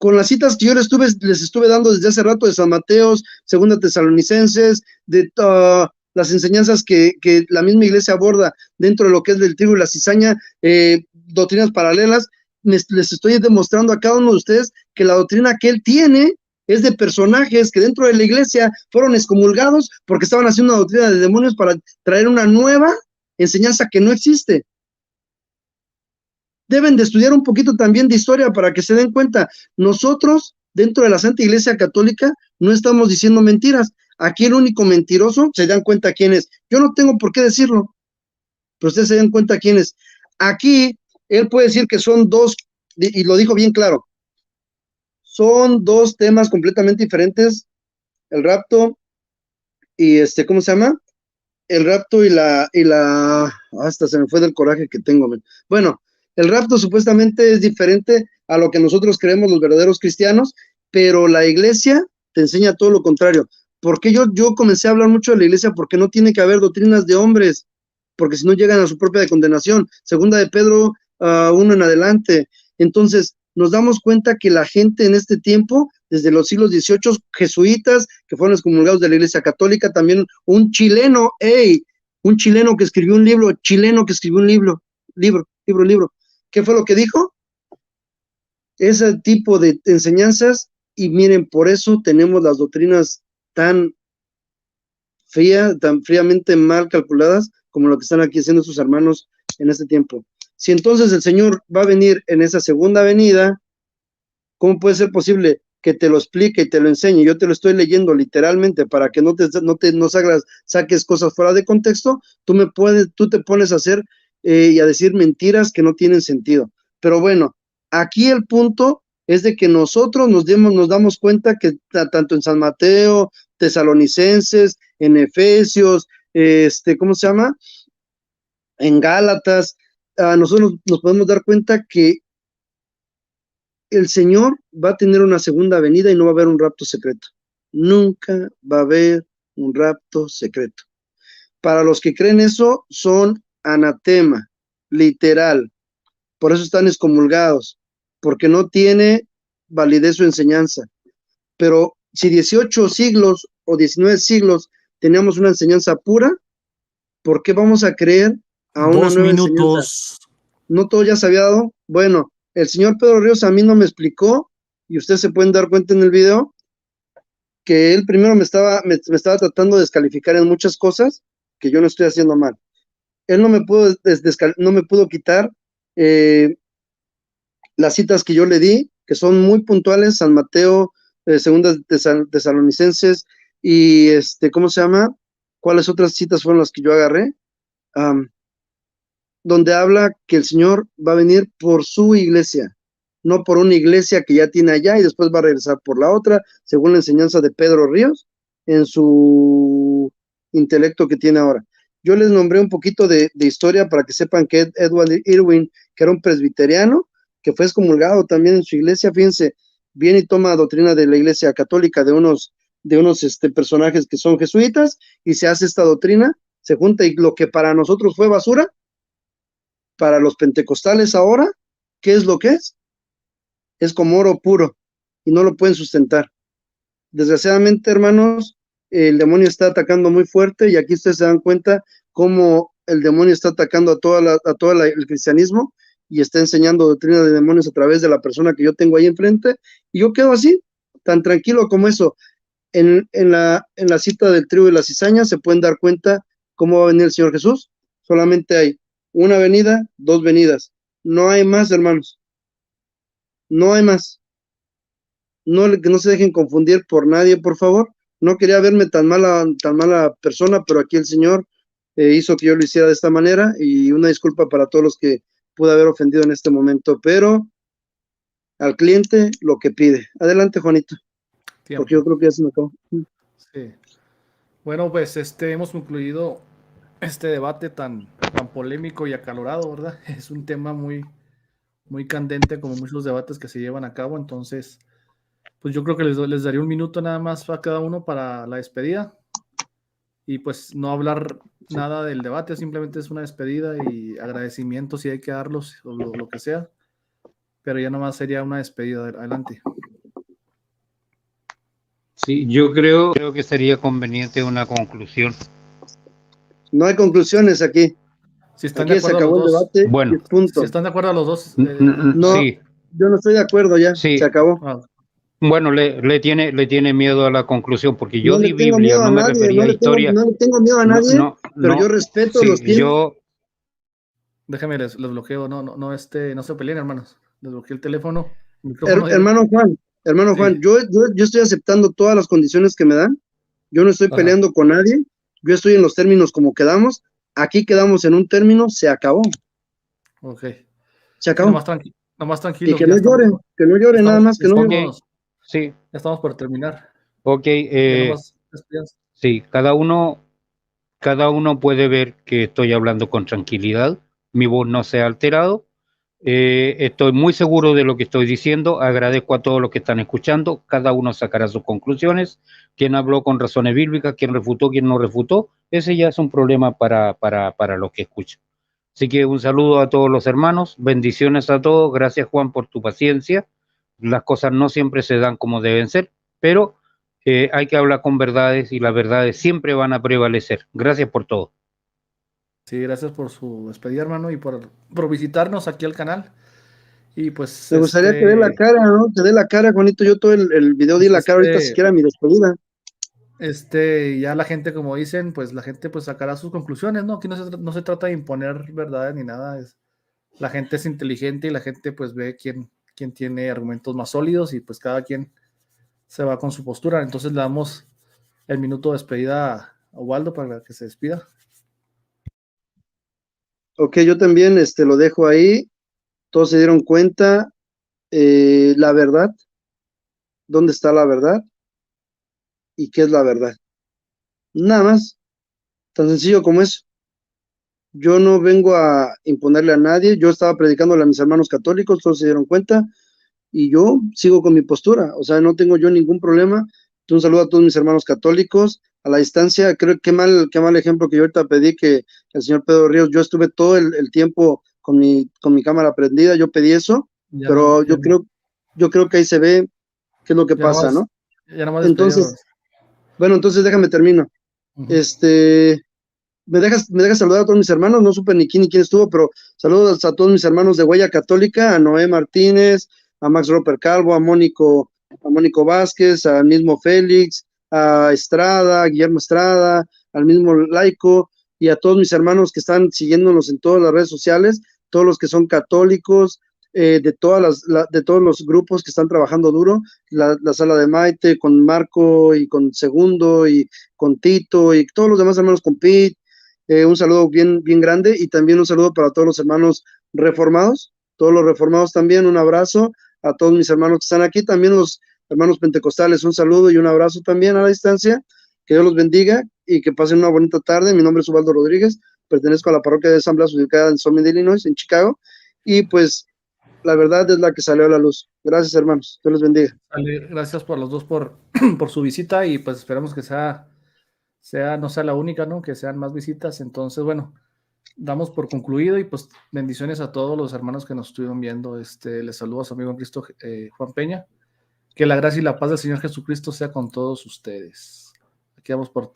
Con las citas que yo les estuve dando desde hace rato de San Mateo, 2 Tesalonicenses, de las enseñanzas que la misma iglesia aborda dentro de lo que es del trigo y la cizaña, doctrinas paralelas, les estoy demostrando a cada uno de ustedes que la doctrina que él tiene es de personajes que dentro de la iglesia fueron excomulgados porque estaban haciendo una doctrina de demonios para traer una nueva enseñanza que no existe. Deben de estudiar un poquito también de historia para que se den cuenta. Nosotros, dentro de la Santa Iglesia Católica, no estamos diciendo mentiras. Aquí el único mentiroso, se dan cuenta quién es. Yo no tengo por qué decirlo, pero ustedes se dan cuenta quién es. Aquí, él puede decir que son dos, y lo dijo bien claro, son dos temas completamente diferentes, el rapto y ¿cómo se llama? El rapto y hasta se me fue del coraje que tengo. Bueno, el rapto supuestamente es diferente a lo que nosotros creemos los verdaderos cristianos, pero la iglesia te enseña todo lo contrario. ¿Por qué yo comencé a hablar mucho de la iglesia? Porque no tiene que haber doctrinas de hombres, porque si no llegan a su propia condenación. Segunda de Pedro 1 en adelante. Entonces, nos damos cuenta que la gente en este tiempo, desde los siglos XVIII, jesuitas, que fueron excomulgados de la Iglesia Católica, también un chileno que escribió un libro, libro. ¿Qué fue lo que dijo? Ese tipo de enseñanzas, y miren, por eso tenemos las doctrinas tan fríamente mal calculadas, como lo que están aquí haciendo sus hermanos en este tiempo. Si entonces el Señor va a venir en esa segunda venida, ¿cómo puede ser posible que te lo explique y te lo enseñe, yo te lo estoy leyendo literalmente para que no saques cosas fuera de contexto, tú te pones a hacer y a decir mentiras que no tienen sentido. Pero bueno, aquí el punto es de que nosotros nos damos cuenta que tanto en San Mateo, Tesalonicenses, en Efesios, ¿cómo se llama? En Gálatas, nosotros nos podemos dar cuenta que el Señor va a tener una segunda venida y no va a haber un rapto secreto. Nunca va a haber un rapto secreto. Para los que creen eso, son anatema, literal. Por eso están excomulgados, porque no tiene validez su enseñanza. Pero si 18 siglos o 19 siglos teníamos una enseñanza pura, ¿por qué vamos a creer a una 2 nueva minutos. enseñanza? ¿No todo ya se había dado? Bueno, el señor Pedro Ríos a mí no me explicó, y ustedes se pueden dar cuenta en el video, que él primero me estaba tratando de descalificar en muchas cosas que yo no estoy haciendo mal. Él no me pudo quitar las citas que yo le di, que son muy puntuales, San Mateo, segunda Tesalonicenses, y ¿cómo se llama? ¿Cuáles otras citas fueron las que yo agarré? Donde habla que el Señor va a venir por su iglesia, no por una iglesia que ya tiene allá y después va a regresar por la otra, según la enseñanza de Pedro Ríos, en su intelecto que tiene ahora. Yo les nombré un poquito de historia para que sepan que Edward Irwin, que era un presbiteriano, que fue excomulgado también en su iglesia, fíjense, viene y toma doctrina de la iglesia católica de unos personajes que son jesuitas, y se hace esta doctrina, se junta, y lo que para nosotros fue basura, para los pentecostales ahora, ¿qué es lo que es? Es como oro puro, y no lo pueden sustentar. Desgraciadamente, hermanos, el demonio está atacando muy fuerte, y aquí ustedes se dan cuenta cómo el demonio está atacando a todo el cristianismo, y está enseñando doctrina de demonios a través de la persona que yo tengo ahí enfrente, y yo quedo así, tan tranquilo como eso. En la cita del trigo y la cizaña se pueden dar cuenta cómo va a venir el Señor Jesús. Solamente hay una venida, dos venidas. No hay más, hermanos. No hay más. Que no se dejen confundir por nadie, por favor. No quería verme tan mala persona, pero aquí el Señor hizo que yo lo hiciera de esta manera, y una disculpa para todos los que pude haber ofendido en este momento, pero al cliente lo que pide. Adelante, Juanito. Tiempo. Porque yo creo que ya se me acabó. Sí. Bueno, pues hemos concluido este debate tan polémico y acalorado, ¿verdad? Es un tema muy candente, como muchos debates que se llevan a cabo. Entonces, pues yo creo que les daría un minuto nada más a cada uno para la despedida, y pues no hablar nada del debate, simplemente es una despedida y agradecimiento si hay que darlos, o lo que sea, pero ya nomás sería una despedida. Adelante. Sí, yo creo que sería conveniente una conclusión. No hay conclusiones aquí. Si están Aquí de se acuerdo acabó los el dos, debate. Bueno. Y punto. si están de acuerdo los dos, No, Sí, yo no estoy de acuerdo ya. Sí. Se acabó. bueno, le tiene miedo a la conclusión, porque yo No di le tengo Biblia, miedo a no me nadie, refería a historia. no le tengo miedo a nadie, pero yo respeto sí, los tiempos. Déjame les bloqueo, no se peleen, hermanos. Les bloqueé el teléfono. Hermano Juan, Sí. yo estoy aceptando todas las condiciones que me dan. Yo no estoy Ajá. peleando con nadie. Yo estoy en los términos como quedamos. Aquí quedamos en un término, se acabó. Ok. Se Sí, acabó. nomás tranquilo. Y que no lloren, nada más que no lloren. Estamos, sí, ya estamos por terminar. ok, Ya nomás despídense. sí, cada uno puede ver que estoy hablando con tranquilidad, mi voz no se ha alterado, estoy muy seguro de lo que estoy diciendo, agradezco a todos los que están escuchando, cada uno sacará sus conclusiones, quien habló con razones bíblicas, quien refutó, quien no refutó, ese ya es un problema para los que escuchan. Así que un saludo a todos los hermanos, bendiciones a todos, gracias Juan por tu paciencia, las cosas no siempre se dan como deben ser, pero hay que hablar con verdades, y las verdades siempre van a prevalecer. Gracias por todo. Sí, gracias por su despedida, hermano, y por visitarnos aquí al canal. Y pues Me gustaría que dé la cara, ¿no? Que dé la cara, Juanito. Yo todo el video di la cara ahorita siquiera mi despedida. Ya la gente, como dicen, pues la gente pues sacará sus conclusiones, ¿no? Aquí no se trata de imponer verdades ni nada. La gente es inteligente, y la gente pues ve quién tiene argumentos más sólidos, y pues cada quien se va con su postura. Entonces le damos el minuto de despedida a Ubaldo para que se despida. Ok, yo también lo dejo ahí. Todos se dieron cuenta. La verdad, ¿dónde está la verdad? ¿Y qué es la verdad? Nada más, tan sencillo como eso. Yo no vengo a imponerle a nadie. Yo estaba predicándole a mis hermanos católicos, todos se dieron cuenta. Y yo sigo con mi postura, o sea, no tengo yo ningún problema. Un saludo a todos mis hermanos católicos a la distancia. Creo que qué mal ejemplo que yo ahorita pedí que el señor Pedro Ríos, yo estuve todo el tiempo con mi cámara prendida, yo pedí eso, Ya pero no, ya yo creo que ahí se ve qué es lo que ya pasa, nomás, ¿no? ya nomás Entonces, despedido. bueno, entonces déjame termino. Ujú. Me dejas saludar a todos mis hermanos, no supe ni quién estuvo, pero saludos a todos mis hermanos de Huella Católica, a Noé Martínez, a Max Roper Calvo, a Mónico Vázquez, al mismo Félix, a Estrada, a Guillermo Estrada, al mismo Laico, y a todos mis hermanos que están siguiéndonos en todas las redes sociales, todos los que son católicos, de todos los grupos que están trabajando duro, la sala de Maite, con Marco y con Segundo y con Tito y todos los demás hermanos con Pete. Un saludo bien grande y también un saludo para todos los hermanos reformados, todos los reformados también, un abrazo a todos mis hermanos que están aquí, también los hermanos pentecostales, un saludo y un abrazo también a la distancia, que Dios los bendiga y que pasen una bonita tarde. Mi nombre es Ubaldo Rodríguez, pertenezco a la parroquia de San Blas, ubicada en Somerville, Illinois, en Chicago, y pues la verdad es la que salió a la luz. Gracias, hermanos, Dios los bendiga. Gracias por los dos por su visita y pues esperamos que no sea la única, ¿no? Que sean más visitas. Entonces, bueno, damos por concluido y pues bendiciones a todos los hermanos que nos estuvieron viendo. Les saludo a su amigo en Cristo, Juan Peña. Que la gracia y la paz del Señor Jesucristo sea con todos ustedes. Aquí vamos por